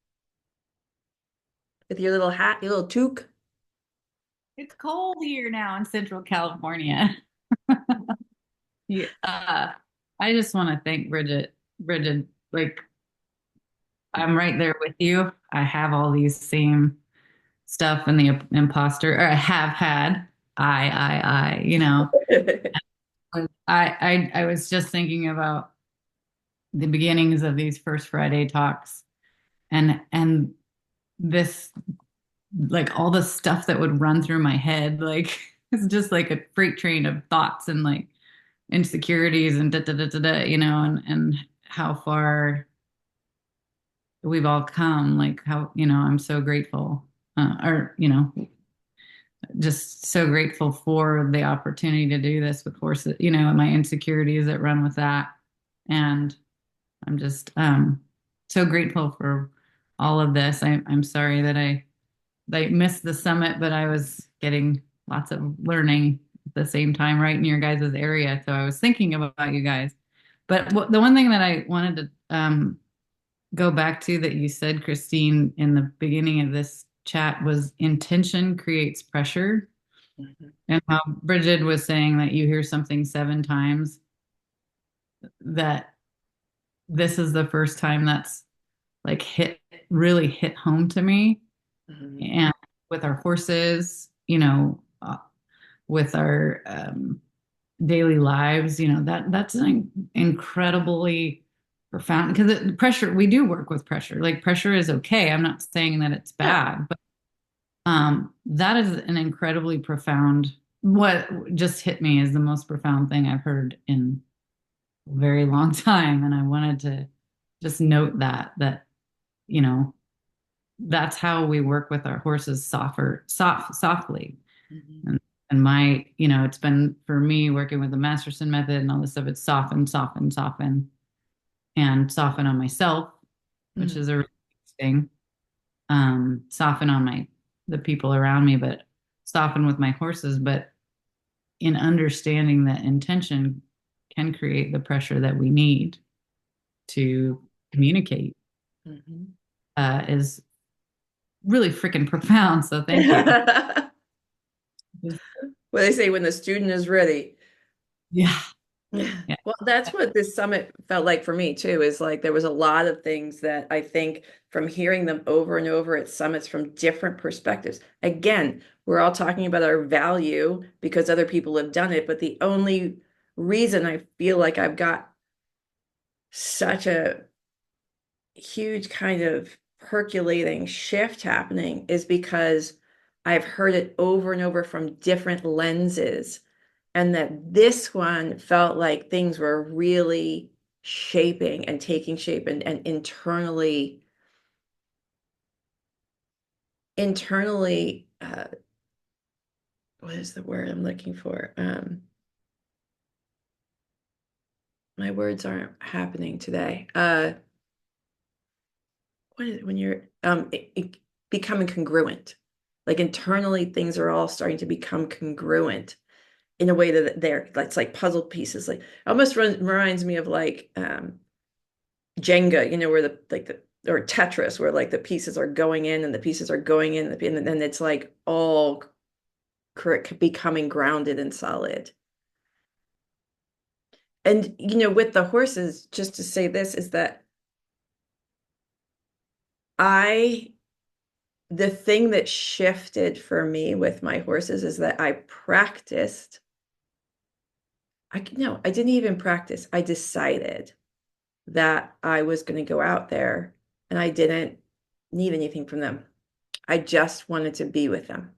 with your little hat, your little toque. It's cold here now in Central California. Yeah, I just want to thank Bridget. Bridget, like, I'm right there with you. I have all these same stuff in the imposter, or I have had. You know. I was just thinking about the beginnings of these First Friday talks, and this, like, all the stuff that would run through my head, like it's just like a freight train of thoughts and like insecurities and you know, and how far we've all come, like how, you know, I'm so grateful, or, you know, just so grateful for the opportunity to do this with horses, you know, my insecurities that run with that. And I'm just so grateful for all of this. I'm sorry that I missed the summit, but I was getting lots of learning at the same time right in your guys' area. So I was thinking about you guys. But the one thing that I wanted to go back to that you said, Christine, in the beginning of this chat was intention creates pressure. And how Bridget was saying that you hear something 7 times that this is the first time that's like really hit home to me. Mhm. And with our horses, you know, with our daily lives, you know, that's an incredibly profound, because pressure, we do work with pressure. Like pressure is okay. I'm not saying that it's Yeah. bad, but that is an incredibly profound, what just hit me is the most profound thing I've heard in a very long time. And I wanted to just note that, you know, that's how we work with our horses, softly. Mhm. And my, you know, it's been for me working with the Masterson method and all this stuff, it's soften, and soften on myself, which Mm. is a really big thing. Soften on the people around me, but soften with my horses. But in understanding that intention can create the pressure that we need to communicate, Mhm. is really freaking profound. So thank you. Well, they say when the student is ready. Yeah. Yeah. Well, that's what this summit felt like for me too, is like there was a lot of things that I think from hearing them over and over at summits from different perspectives. Again, we're all talking about our value because other people have done it, but the only reason I feel like I've got such a huge kind of percolating shift happening is because I've heard it over and over from different lenses. And that this one felt like things were really shaping and taking shape and internally, what is the word I'm looking for? My words aren't happening today. What is it when you're becoming congruent? Like internally, things are all starting to become congruent in a way that that's like puzzle pieces. Like almost reminds me of like Jenga, you know, where or Tetris, where like the pieces are going in and the pieces are going in, and then it's like all becoming grounded and solid. And you know, with the horses, just to say this is that I the thing that shifted for me with my horses is that I practiced. No, I didn't even practice. I decided that I was going to go out there and I didn't need anything from them. I just wanted to be with them.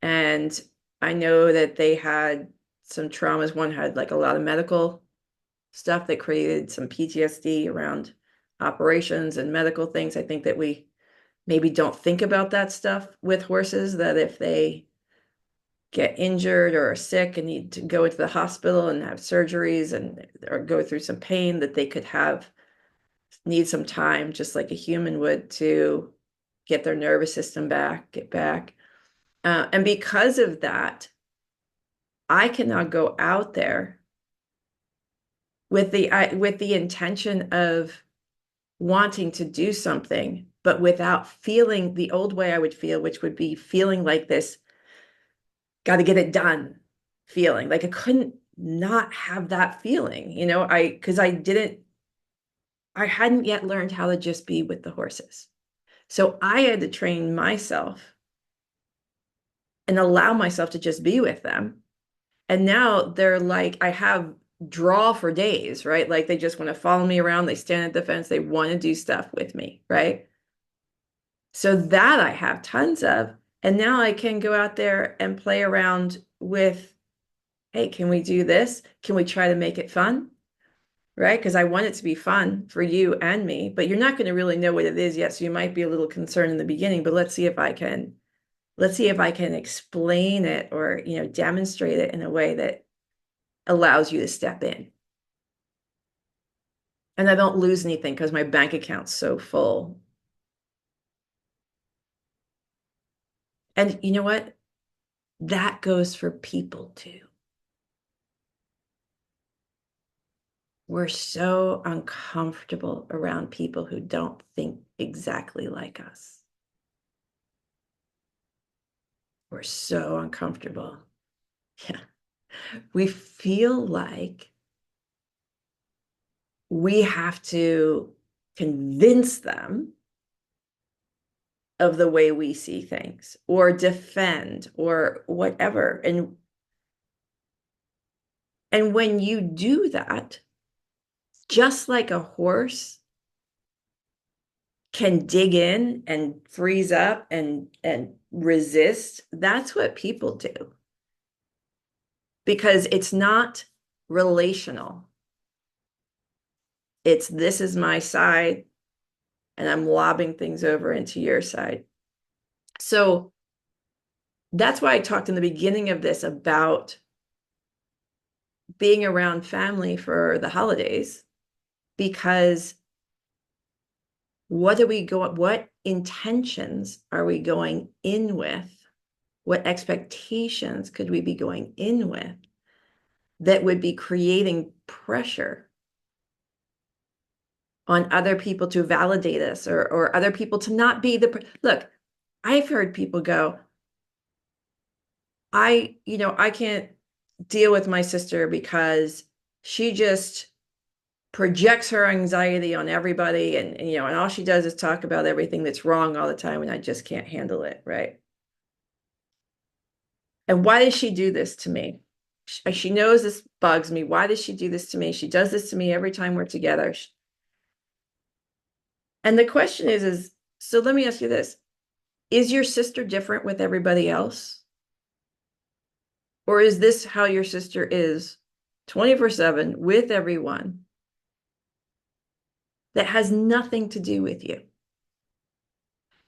And I know that they had some traumas. One had like a lot of medical stuff that created some PTSD around operations and medical things. I think that we maybe don't think about that stuff with horses, that if they get injured or are sick and need to go into the hospital and have surgeries and or go through some pain, that they could need some time just like a human would to get their nervous system get back. And because of that, I cannot go out there with the intention of wanting to do something, but without feeling the old way I would feel, which would be feeling like this, got to get it done feeling. Like I couldn't not have that feeling, you know, because I hadn't yet learned how to just be with the horses. So I had to train myself and allow myself to just be with them. And now they're like, I have draw for days, right? Like they just want to follow me around. They stand at the fence. They want to do stuff with me, right? So that I have tons of. And now I can go out there and play around with, hey, can we do this? Can we try to make it fun? Right? Because I want it to be fun for you and me, but you're not going to really know what it is yet. So you might be a little concerned in the beginning, but let's see if I can explain it or, you know, demonstrate it in a way that allows you to step in. And I don't lose anything because my bank account's so full. And you know what? That goes for people too. We're so uncomfortable around people who don't think exactly like us. We're so uncomfortable. Yeah. We feel like we have to convince them of the way we see things or defend or whatever. And when you do that, just like a horse can dig in and freeze up and resist, that's what people do. Because it's not relational. It's this is my side, and I'm lobbing things over into your side. So that's why I talked in the beginning of this about being around family for the holidays, because what intentions are we going in with? What expectations could we be going in with that would be creating pressure on other people to validate us, or other people to not be look, I've heard people go, I can't deal with my sister because she just projects her anxiety on everybody, and all she does is talk about everything that's wrong all the time, and I just can't handle it, right? And why does she do this to me? She knows this bugs me. Why does she do this to me? She does this to me every time we're together. And the question is, so let me ask you this. Is your sister different with everybody else? Or is this how your sister is 24/7 with everyone that has nothing to do with you?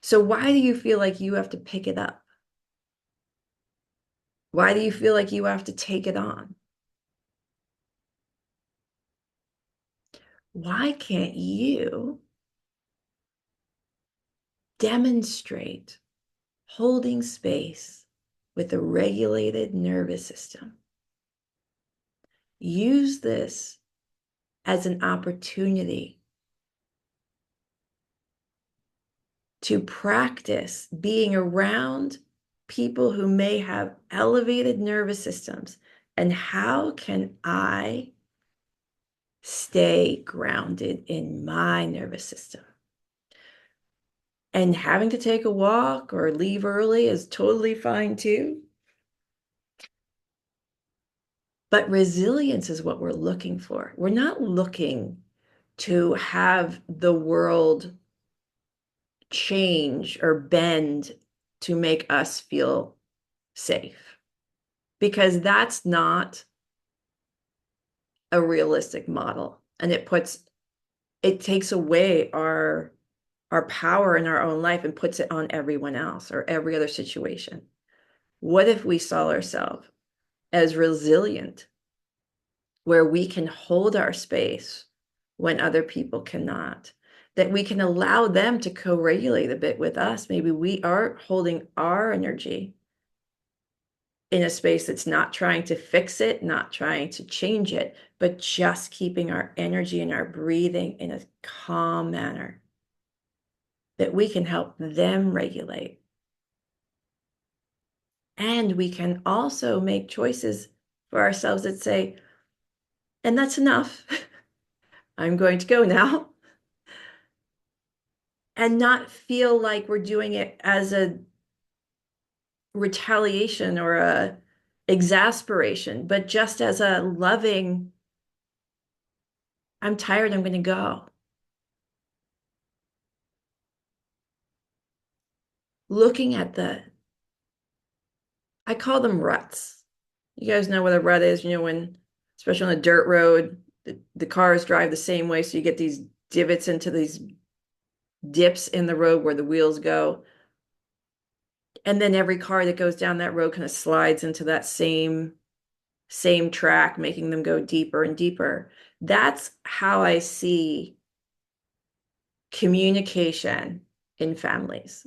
So why do you feel like you have to pick it up? Why do you feel like you have to take it on? Why can't you demonstrate holding space with a regulated nervous system? Use this as an opportunity to practice being around people who may have elevated nervous systems. And how can I stay grounded in my nervous system? And having to take a walk or leave early is totally fine too. But resilience is what we're looking for. We're not looking to have the world change or bend to make us feel safe, because that's not a realistic model, and it takes away our power in our own life and puts it on everyone else or every other situation. What if we saw ourselves as resilient, where we can hold our space when other people cannot, that we can allow them to co-regulate a bit with us? Maybe we are holding our energy in a space that's not trying to fix it, not trying to change it, but just keeping our energy and our breathing in a calm manner, that we can help them regulate. And we can also make choices for ourselves that say, and that's enough. I'm going to go now. And not feel like we're doing it as a retaliation or a exasperation, but just as a loving, I'm tired, I'm going to go. Looking at I call them ruts. You guys know what a rut is, when, especially on a dirt road, the cars drive the same way. So you get these divots into these dips in the road where the wheels go. And then every car that goes down that road kind of slides into that same track, making them go deeper and deeper. That's how I see communication in families.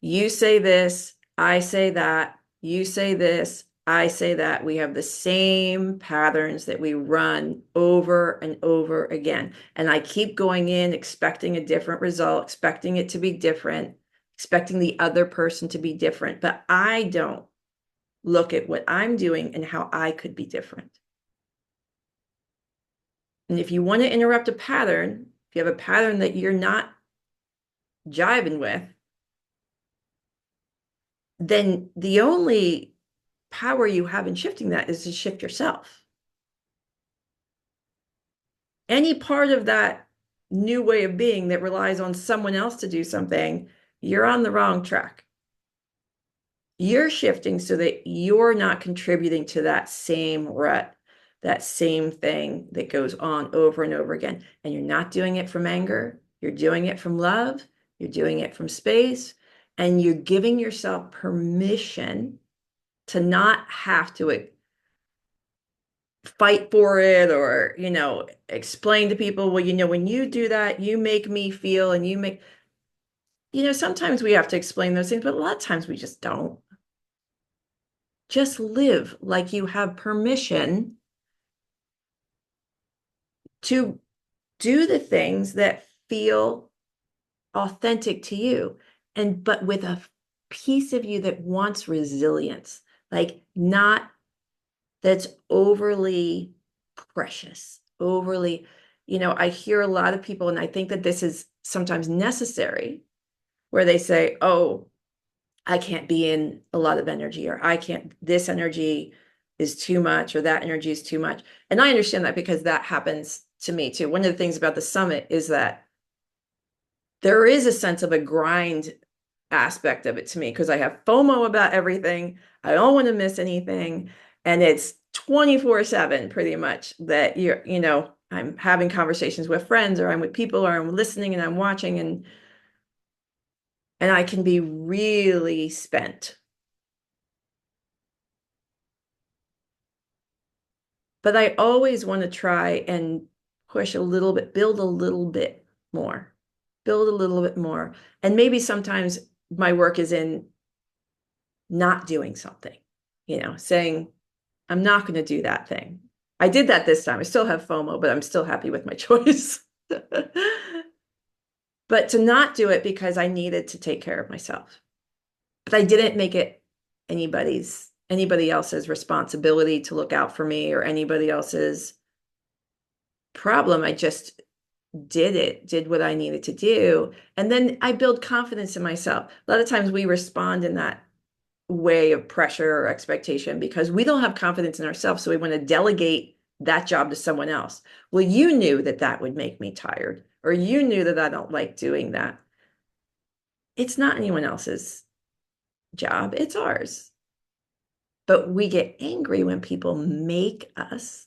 You say this, I say that, you say this, I say that. We have the same patterns that we run over and over again. And I keep going in, expecting a different result, expecting it to be different, expecting the other person to be different. But I don't look at what I'm doing and how I could be different. And if you want to interrupt a pattern, if you have a pattern that you're not jiving with, then the only power you have in shifting that is to shift yourself. Any part of that new way of being that relies on someone else to do something, you're on the wrong track. You're shifting so that you're not contributing to that same rut, that same thing that goes on over and over again. And you're not doing it from anger. You're doing it from love. You're doing it from space. And you're giving yourself permission to not have to fight for it or, explain to people, well, when you do that, you make me feel and sometimes we have to explain those things, but a lot of times we just don't. Just live like you have permission to do the things that feel authentic to you. But with a piece of you that wants resilience, like not that's overly precious, overly, I hear a lot of people, and I think that this is sometimes necessary, where they say, oh, I can't be in a lot of energy, or this energy is too much, or that energy is too much. And I understand that because that happens to me too. One of the things about the summit is that there is a sense of a grind aspect of it to me because I have FOMO about everything. I don't want to miss anything. And it's 24/7 pretty much that I'm having conversations with friends, or I'm with people, or I'm listening and I'm watching, and I can be really spent. But I always want to try and push a little bit, build a little bit more, And maybe sometimes my work is in not doing something, saying, I'm not going to do that thing. I did that this time. I still have FOMO, but I'm still happy with my choice. But to not do it because I needed to take care of myself. But I didn't make it anybody else's responsibility to look out for me, or anybody else's problem. I just did what I needed to do. And then I build confidence in myself. A lot of times we respond in that way of pressure or expectation because we don't have confidence in ourselves. So we want to delegate that job to someone else. Well, you knew that would make me tired, or you knew that I don't like doing that. It's not anyone else's job, it's ours. But we get angry when people make us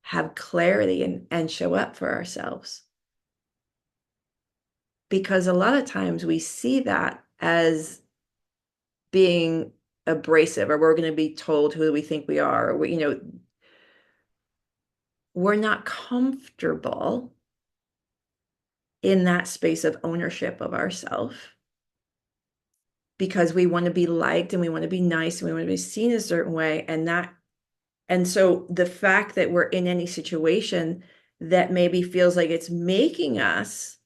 have clarity and show up for ourselves. Because a lot of times we see that as being abrasive, or we're going to be told who we think we are, or we're not comfortable in that space of ownership of ourselves because we want to be liked and we want to be nice and we want to be seen a certain way. And so the fact that we're in any situation that maybe feels like it's making us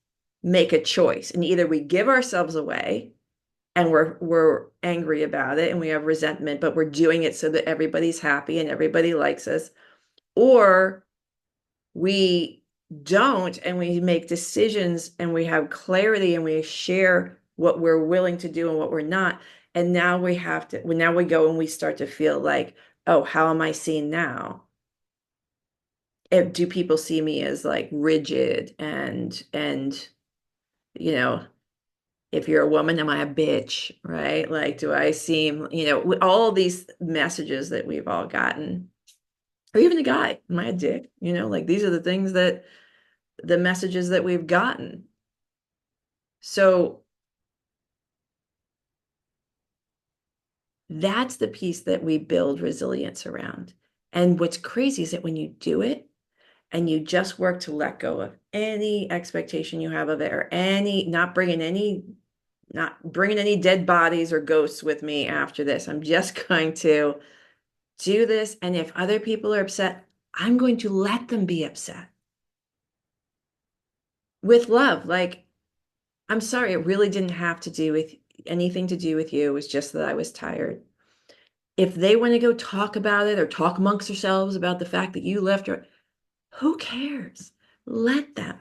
make a choice, and either we give ourselves away and we're angry about it and we have resentment, but we're doing it so that everybody's happy and everybody likes us, or we don't and we make decisions and we have clarity and we share what we're willing to do and what we're not. And now we go and we start to feel like, oh, how am I seen now? Do people see me as like rigid and if you're a woman, am I a bitch, right? Like, do I seem, all these messages that we've all gotten, or even a guy, am I a dick? Like these are the messages that we've gotten. So that's the piece that we build resilience around. And what's crazy is that when you do it and you just work to let go of any expectation you have of it, or not bringing any dead bodies or ghosts with me after this. I'm just going to do this. And if other people are upset, I'm going to let them be upset with love. Like, I'm sorry, it really didn't have to do with anything to do with you. It was just that I was tired. if they want to go talk about it or talk amongst themselves about the fact that you left, who cares? Let them.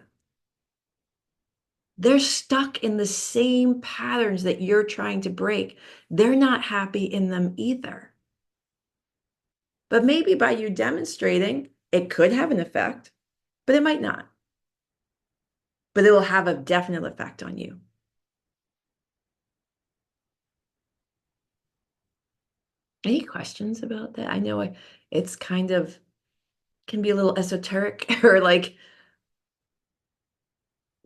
They're stuck in the same patterns that you're trying to break. They're not happy in them either. But maybe by you demonstrating, it could have an effect, but it might not. But it will have a definite effect on you. Any questions about that? I know it's kind of can be a little esoteric or like,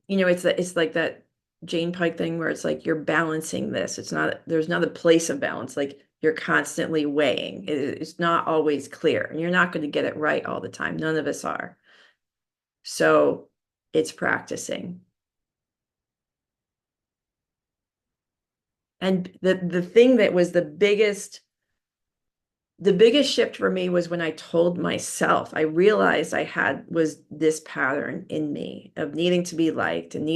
it's like that Jane Pike thing where it's like you're balancing this. There's not a place of balance. Like you're constantly weighing. It's not always clear, and you're not going to get it right all the time. None of us are. So it's practicing. And the thing that was the biggest shift for me was when I told myself, I realized was this pattern in me of needing to be liked and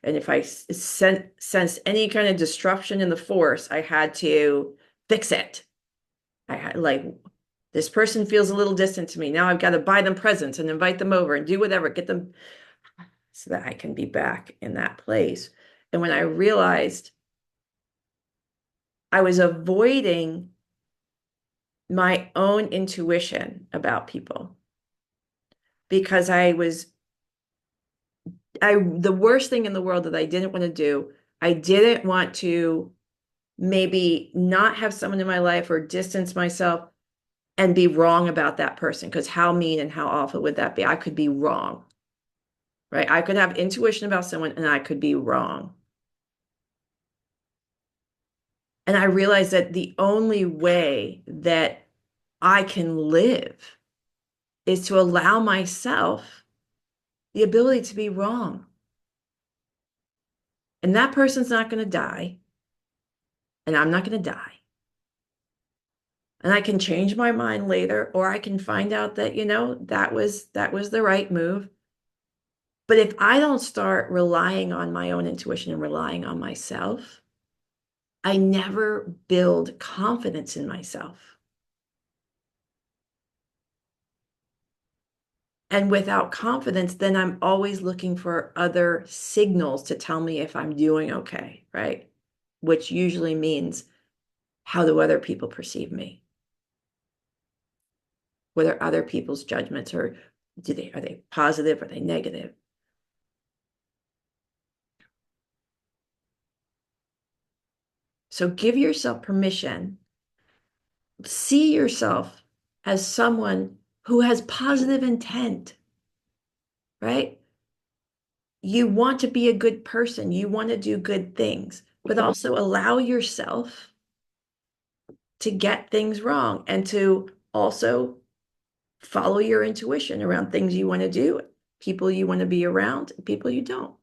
if I sensed any kind of disruption in the force, I had to fix it. I had like, this person feels a little distant to me. Now I've got to buy them presents and invite them over and do whatever, get them so that I can be back in that place. And when I realized I was avoiding my own intuition about people because the worst thing in the world that I didn't want to do, I didn't want to maybe not have someone in my life or distance myself and be wrong about that person, because how mean and how awful would that be? I could be wrong, right? I could have intuition about someone and I could be wrong. And I realized that the only way that I can live is to allow myself the ability to be wrong. And that person's not going to die. And I'm not going to die. And I can change my mind later, or I can find out that, that was the right move. But if I don't start relying on my own intuition and relying on myself, I never build confidence in myself. And without confidence, then I'm always looking for other signals to tell me if I'm doing okay, right? Which usually means, how do other people perceive me? What are other people's judgments, or are they positive? Are they negative? So give yourself permission. See yourself as someone who has positive intent, right? You want to be a good person. You want to do good things, but also allow yourself to get things wrong and to also follow your intuition around things you want to do, people you want to be around, people you don't.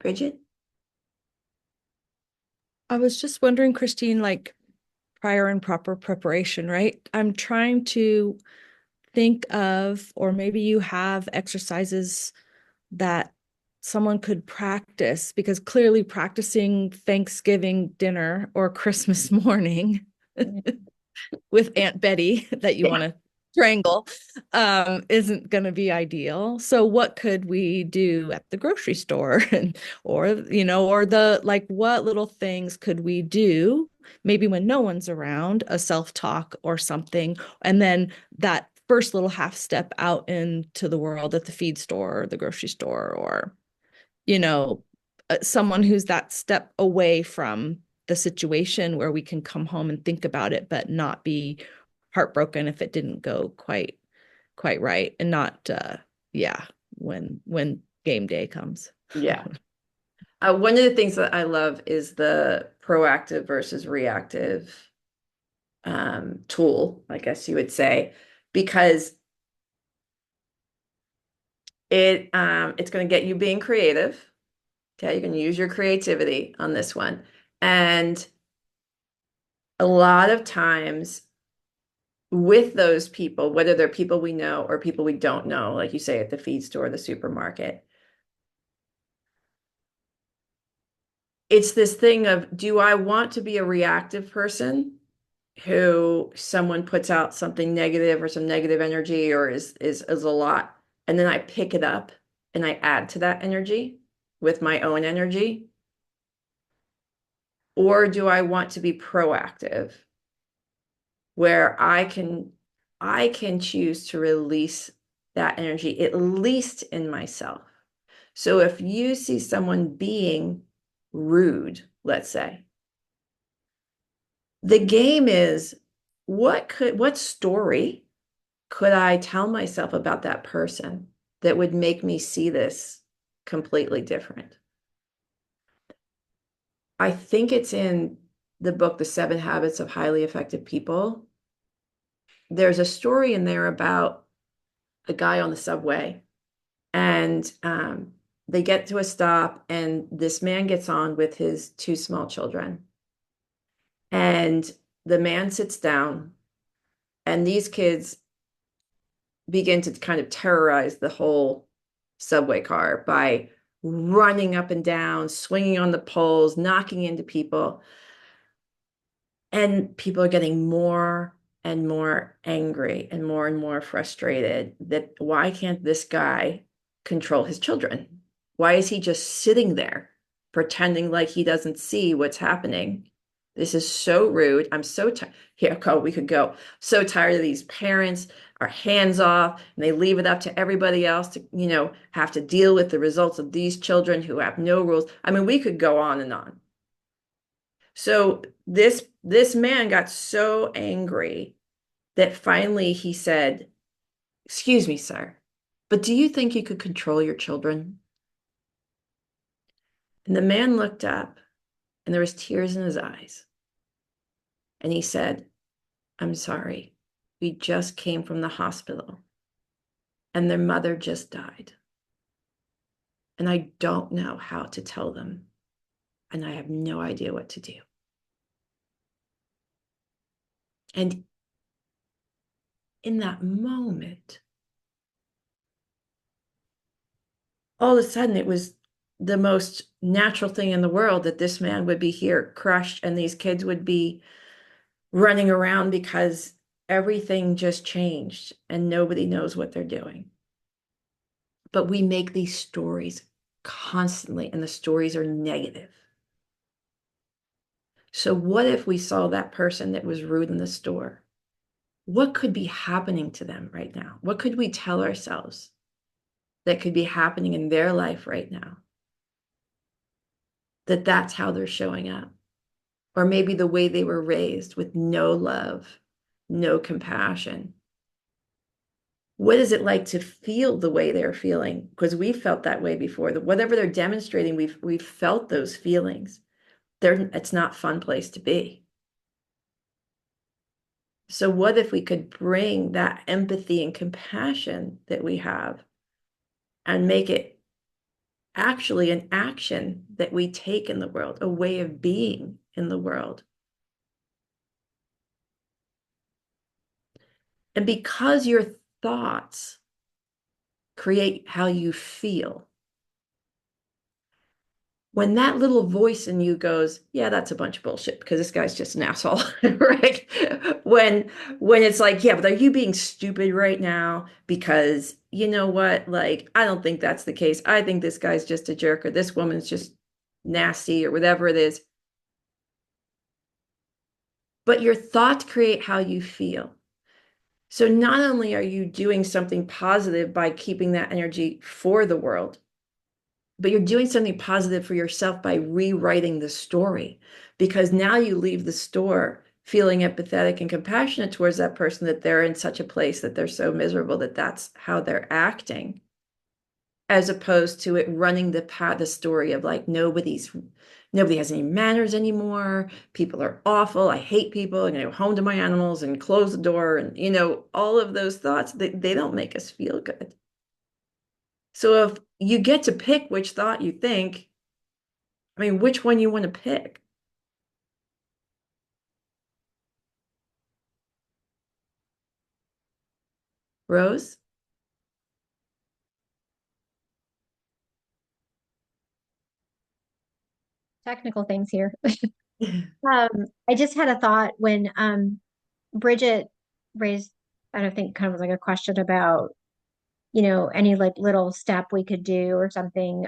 Bridget? I was just wondering, Christine, like prior and proper preparation, right? I'm trying to think of, or maybe you have exercises that someone could practice, because clearly practicing Thanksgiving dinner or Christmas morning with Aunt Betty that you want to strangle isn't going to be ideal. So what could we do at the grocery store or what little things could we do maybe when no one's around, a self-talk or something, and then that first little half step out into the world at the feed store or the grocery store, or someone who's that step away from the situation where we can come home and think about it but not be heartbroken if it didn't go quite right, and not when game day comes. Yeah. One of the things that I love is the proactive versus reactive tool, I guess you would say, because it's going to get you being creative. Okay, you can use your creativity on this one. And a lot of times with those people, whether they're people we know or people we don't know, like you say at the feed store, the supermarket, it's this thing of, do I want to be a reactive person who someone puts out something negative or some negative energy or is a lot, and then I pick it up and I add to that energy with my own energy? Or do I want to be proactive where I can choose to release that energy, at least in myself? So if you see someone being rude, let's say, the game is, what story could I tell myself about that person that would make me see this completely different? I think it's in the book, The 7 Habits of Highly Effective People. There's a story in there about a guy on the subway, and they get to a stop, and this man gets on with his 2 small children. And the man sits down, and these kids begin to kind of terrorize the whole subway car by running up and down, swinging on the poles, knocking into people. And people are getting more and more angry and more frustrated that why can't this guy control his children? Why is he just sitting there pretending like he doesn't see what's happening? This is so rude. I'm so tired. Here, we could go. So tired of these parents are hands off and they leave it up to everybody else to, have to deal with the results of these children who have no rules. I mean, we could go on and on. So this man got so angry that finally he said, "Excuse me, sir, but do you think you could control your children?" And the man looked up and there was tears in his eyes. And he said, "I'm sorry. We just came from the hospital and their mother just died. And I don't know how to tell them. And I have no idea what to do." And in that moment, all of a sudden it was the most natural thing in the world that this man would be here crushed and these kids would be running around because everything just changed and nobody knows what they're doing. But we make these stories constantly and the stories are negative. So what if we saw that person that was rude in the store? What could be happening to them right now? What could we tell ourselves that could be happening in their life right now? That's how they're showing up. Or maybe the way they were raised with no love, no compassion. What is it like to feel the way they're feeling? Because we felt that way before. Whatever they're demonstrating, we've felt those feelings. It's not a fun place to be. So what if we could bring that empathy and compassion that we have and make it actually an action that we take in the world, a way of being in the world? And because your thoughts create how you feel, when that little voice in you goes, "Yeah, that's a bunch of bullshit because this guy's just an asshole," right? When it's like, "Yeah, but are you being stupid right now? Because you know what? Like, I don't think that's the case. I think this guy's just a jerk or this woman's just nasty or whatever it is." But your thoughts create how you feel. So not only are you doing something positive by keeping that energy for the world, but you're doing something positive for yourself by rewriting the story, because now you leave the store feeling empathetic and compassionate towards that person, that they're in such a place that they're so miserable that that's how they're acting, as opposed to it running the story of like nobody has any manners anymore. People are awful. I hate people. I'm going to go home to my animals and close the door. And all of those thoughts, they don't make us feel good. So if you get to pick which thought you think, I mean, which one you want to pick? Rose? technical things here. I just had a thought when Bridget raised, I don't think kind of like a question about, any like little step we could do or something.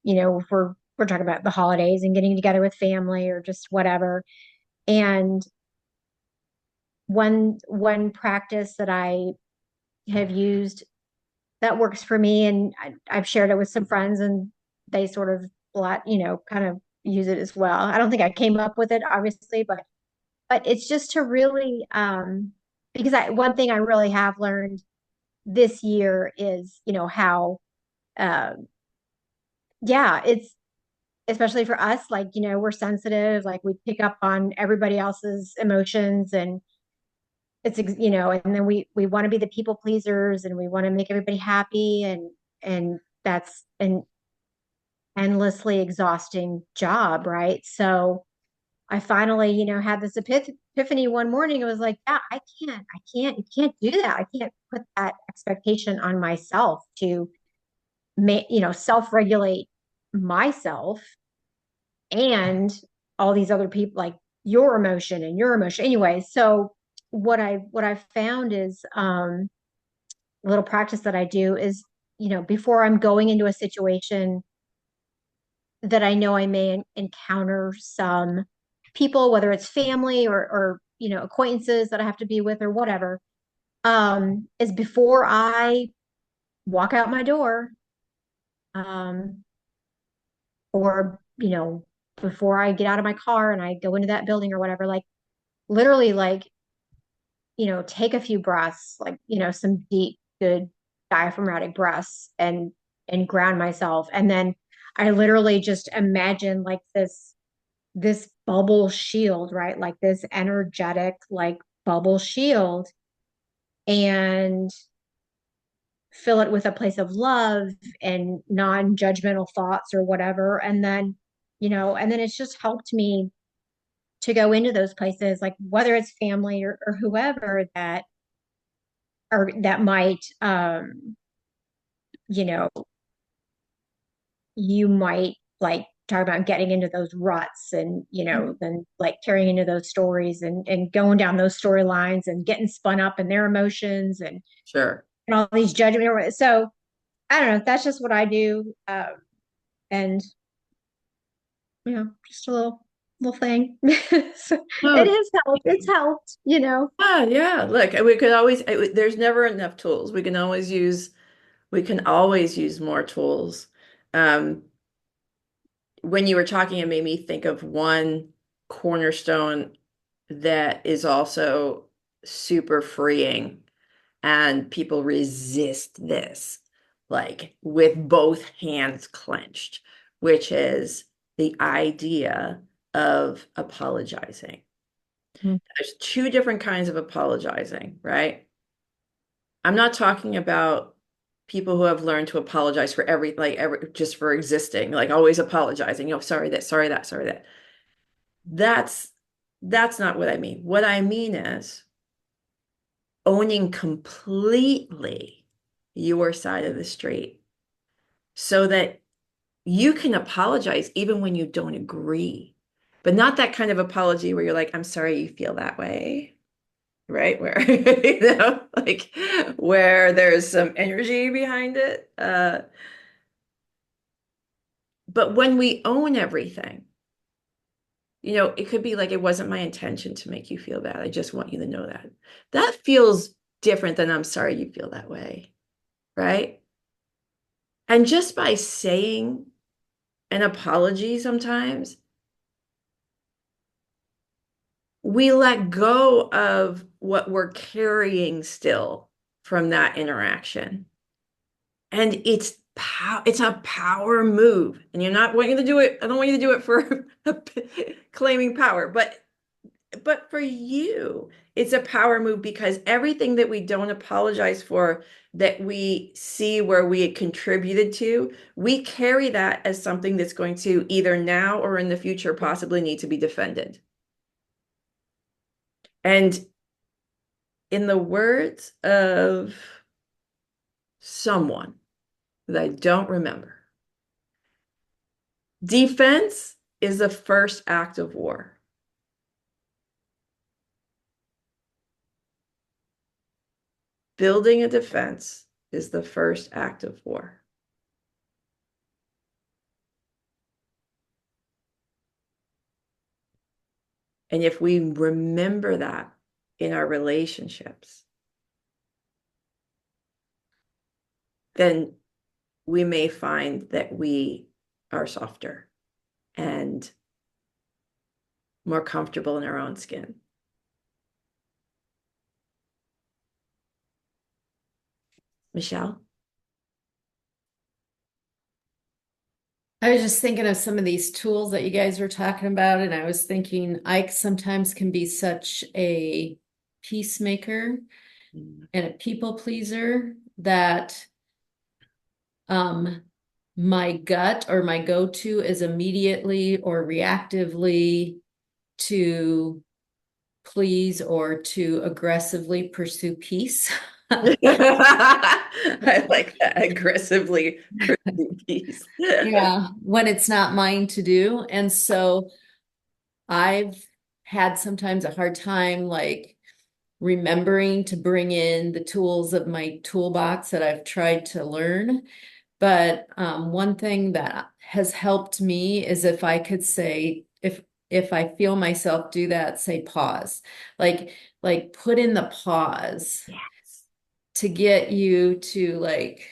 If we're talking about the holidays and getting together with family or just whatever. And one practice that I have used that works for me, and I've shared it with some friends, and they sort of kind of use it as well. I don't think I came up with it, obviously, but it's just to really because one thing I really have learned this year is how um yeah, it's especially for us, like we're sensitive, like we pick up on everybody else's emotions, and and then we want to be the people pleasers, and we want to make everybody happy, and that's an endlessly exhausting job, right? So I finally, had this epiphany one morning. It was like, yeah, you can't do that. I can't put that expectation on myself to make, self-regulate myself and all these other people, like your emotion and your emotion. Anyway, so what I've found is a little practice that I do is, before I'm going into a situation that I know I may encounter some people, whether it's family or acquaintances that I have to be with or whatever, is before I walk out my door, um, or before I get out of my car and I go into that building or whatever, like literally, like take a few breaths, like some deep, good diaphragmatic breaths, and ground myself, and then I literally just imagine like this bubble shield, right? Like this energetic, like bubble shield, and fill it with a place of love and non-judgmental thoughts or whatever. And then it's just helped me to go into those places, like whether it's family or whoever that or that might you know, you might like talk about getting into those ruts, and then like carrying into those stories, and going down those storylines and getting spun up in their emotions, Sure. and all these judgment. So I don't know, that's just what I do. And just a little thing. So it Oh, has helped. It's helped. yeah. Look, we could always, there's never enough tools. We can always use more tools. Um, when you were talking, it made me think of one cornerstone that is also super freeing, and people resist this, like with both hands clenched, which is the idea of apologizing. Mm. There's two different kinds of apologizing, right? I'm not talking about people who have learned to apologize for just for existing, like always apologizing, sorry that, sorry that, sorry that. That's that's not what I mean. What I mean is owning completely your side of the street so that you can apologize even when you don't agree, but not that kind of apology where you're like, I'm sorry you feel that way, right? Where, like where there's some energy behind it. But when we own everything, it could be like, it wasn't my intention to make you feel bad. I just want you to know that. That feels different than I'm sorry you feel that way, right? And just by saying an apology sometimes, we let go of what we're carrying still from that interaction. And it's a power move. And you're not wanting to do it. I don't want you to do it for claiming power, but for you, it's a power move, because everything that we don't apologize for, that we see where we had contributed to, we carry that as something that's going to either now or in the future possibly need to be defended. And in the words of someone that I don't remember, defense is the first act of war. Building a defense is the first act of war. And if we remember that in our relationships, then we may find that we are softer and more comfortable in our own skin. Michelle? I was just thinking of some of these tools that you guys were talking about, and I was thinking I sometimes can be such a peacemaker and a people pleaser that my gut or my go-to is immediately or reactively to please or to aggressively pursue peace. I like that, aggressively pursue peace. Yeah, when it's not mine to do. And so I've had sometimes a hard time like remembering to bring in the tools of my toolbox that I've tried to learn. But one thing that has helped me is if I could say, if I feel myself do that, say pause, like put in the pause Yes. to get you to like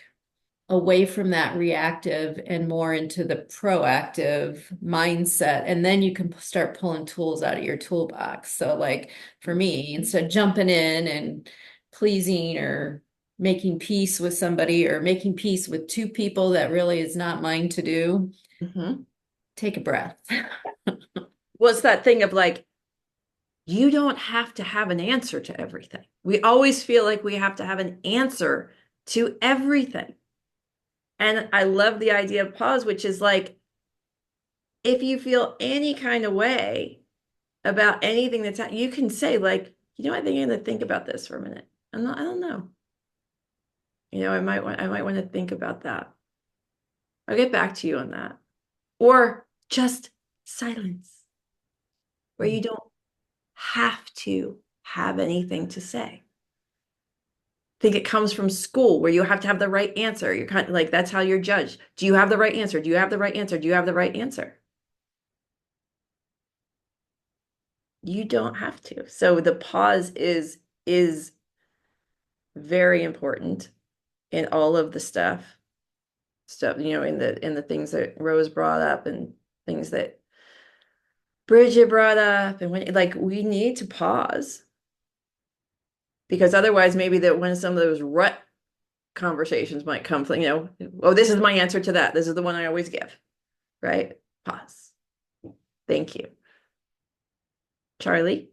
away from that reactive and more into the proactive mindset. And then you can start pulling tools out of your toolbox. So like for me, instead of jumping in and pleasing or making peace with somebody or making peace with two people that really is not mine to do, take a breath. What's that thing of like, you don't have to have an answer to everything. We always feel like we have to have an answer to everything. And I love the idea of pause, which is like, if you feel any kind of way about anything that's you can say like, I think I'm going to think about this for a minute. I don't know. I might want to think about that. I'll get back to you on that. Or just silence, where you don't have to have anything to say. I think it comes from school where you have to have the right answer. You're kind of like, that's how you're judged. Do you have the right answer? Do you have the right answer? Do you have the right answer? You don't have to. So the pause is very important in all of the stuff, in the things that Rose brought up and things that Bridget brought up. And when like we need to pause, because otherwise maybe that when some of those rut conversations might come from, oh, this is my answer to that. This is the one I always give, right? Pause. Thank you. Charlie?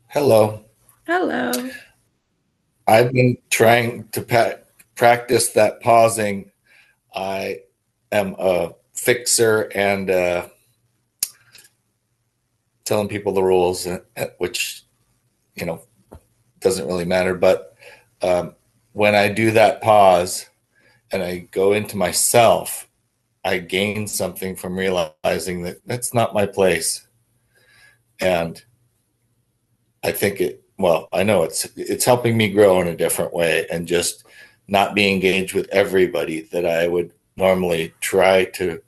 Hello. Hello. I've been trying to practice that pausing. I am a fixer and telling people the rules, which, doesn't really matter. But when I do that pause and I go into myself, I gain something from realizing that that's not my place. And I think I know it's helping me grow in a different way and just not be engaged with everybody that I would normally try to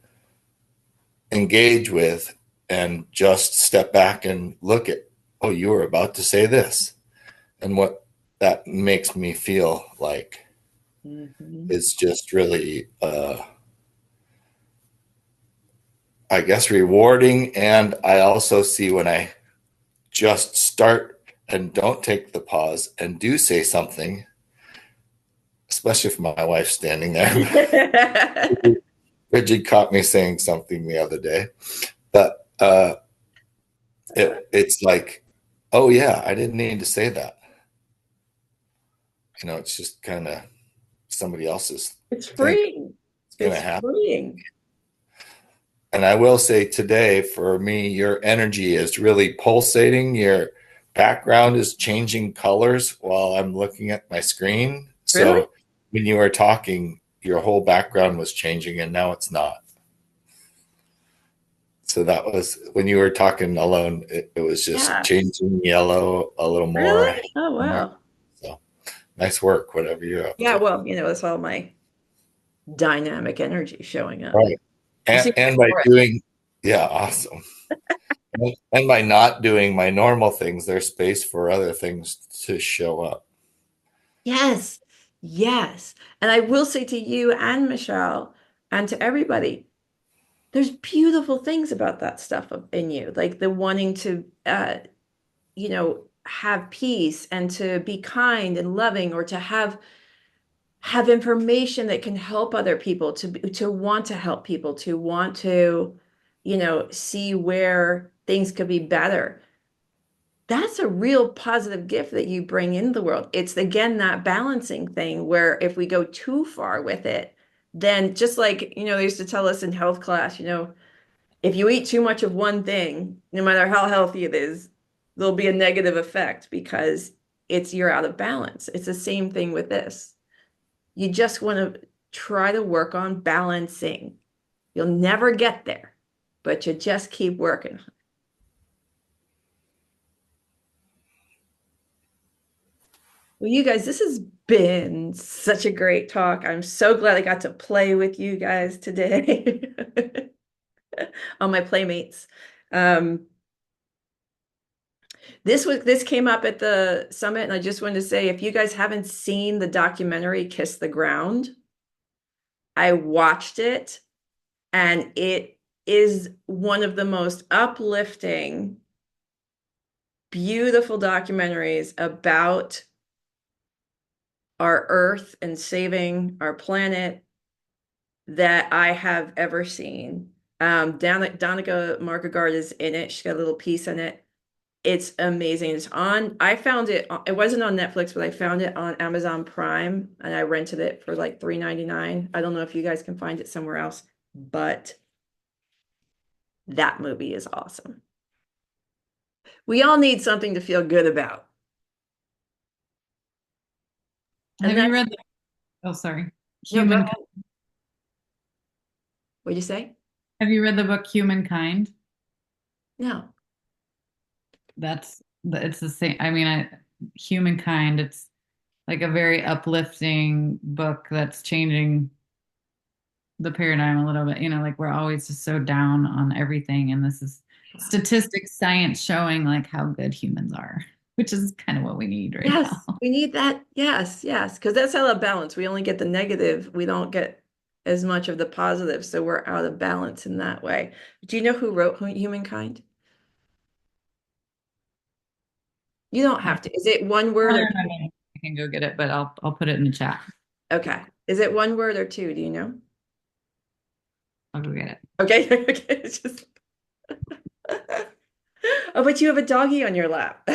engage with, and just step back and look at, oh, you were about to say this. And what that makes me feel like is just really, I guess, rewarding. And I also see when I just start and don't take the pause and do say something, especially if my wife's standing there. Bridget caught me saying something the other day, but it's like, oh yeah, I didn't need to say that. It's just kind of somebody else's. It's freeing. It's going to happen. Freeing. And I will say today, for me, your energy is really pulsating. Your background is changing colors while I'm looking at my screen. Really? So when you were talking, your whole background was changing and now it's not. So that was when you were talking alone, it was just Yeah. changing yellow a little more. Really? Oh, wow. So nice work, whatever you're up Yeah, to. well, that's all my dynamic energy showing up. Right. And by doing, yeah, awesome. And by not doing my normal things, there's space for other things to show up. Yes, yes. And I will say to you and Michelle and to everybody, there's beautiful things about that stuff in you, like the wanting to, have peace and to be kind and loving, or to have information that can help other people, to want to help people, to want to, see where things could be better. That's a real positive gift that you bring in the world. It's again that balancing thing where if we go too far with it, then just like, they used to tell us in health class, if you eat too much of one thing, no matter how healthy it is, there'll be a negative effect because you're out of balance. It's the same thing with this. You just want to try to work on balancing. You'll never get there, but you just keep working. Well, you guys, this has been such a great talk. I'm so glad I got to play with you guys today. All my playmates. This came up at the summit, and I just wanted to say, if you guys haven't seen the documentary Kiss the Ground, I watched it, and it is one of the most uplifting, beautiful documentaries about our Earth and saving our planet that I have ever seen. Danica Markegard is in it. She's got a little piece in it. It's amazing. I found it wasn't on Netflix, but I found it on Amazon Prime, and I rented it for like $3.99. I don't know if you guys can find it somewhere else, but that movie is awesome. We all need something to feel good about. Have you read oh, sorry. Human. What'd you say? Have you read the book Humankind? No. It's the same. I mean, Humankind, it's like a very uplifting book that's changing the paradigm a little bit. Like we're always just so down on everything. And this is statistics, science showing like how good humans are, which is kind of what we need right Yes, now. we need that. Yes, yes, because that's out of balance. We only get the negative. We don't get as much of the positive. So we're out of balance in that way. Do you know who wrote Humankind? You don't have to. Is it one word or I can go get it, but I'll put it in the chat. okay? Is it one word or two? Do you know? I'll go get it. Okay. Okay. It's just oh, but you have a doggy on your lap.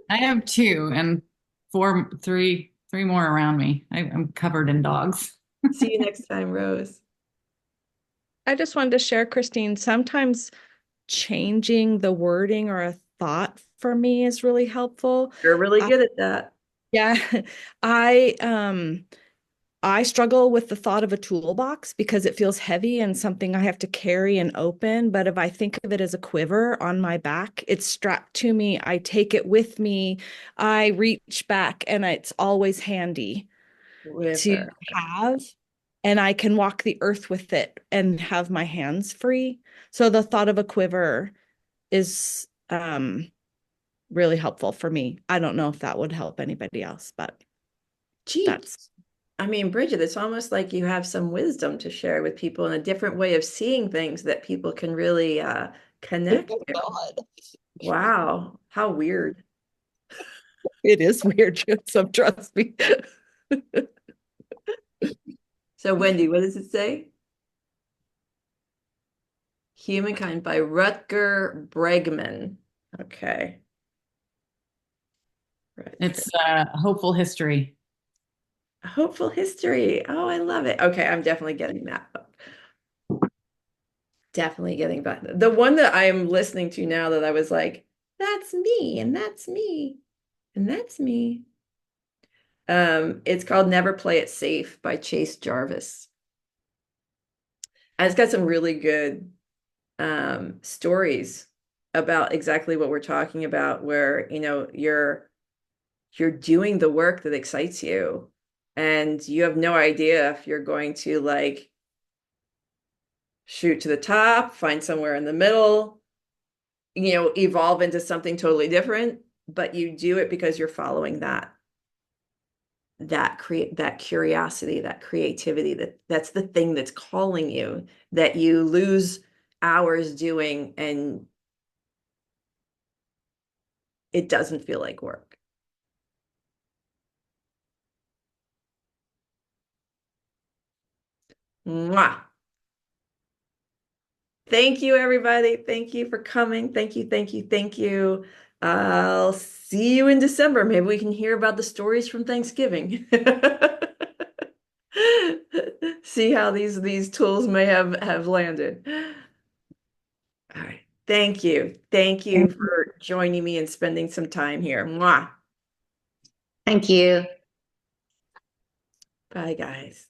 I have two and three more around me. I'm covered in dogs. See you next time, Rose. I just wanted to share, Christine, sometimes changing the wording or a thought for me is really helpful. You're really good at that. Yeah. I struggle with the thought of a toolbox because it feels heavy and something I have to carry and open. But if I think of it as a quiver on my back, it's strapped to me. I take it with me. I reach back and it's always handy to have. And I can walk the earth with it and have my hands free. So the thought of a quiver is really helpful for me. I don't know if that would help anybody else, but Geez. I mean, Bridget, it's almost like you have some wisdom to share with people and a different way of seeing things that people can really connect to. God. Wow, how weird. It is weird, so trust me. So, Wendy, what does it say? Humankind by Rutger Bregman. Okay. It's a hopeful history. Hopeful history. Oh, I love it. Okay, I'm definitely getting that book. Definitely getting back. The one that I am listening to now that I was like, that's me, and that's me, and that's me. It's called Never Play It Safe by Chase Jarvis. And it's got some really good stories about exactly what we're talking about, where, you know, you're doing the work that excites you and you have no idea if you're going to like shoot to the top, find somewhere in the middle, you know, evolve into something totally different, but you do it because you're following that curiosity, that creativity, that's the thing that's calling you, that you lose hours doing and it doesn't feel like work. Mwah. Thank you, everybody. Thank you for coming. Thank you, thank you, thank you. I'll see you in December. Maybe we can hear about the stories from Thanksgiving. See how these tools may have landed. All right. Thank you. Thank you for joining me and spending some time here. Mwah. Thank you. Bye, guys.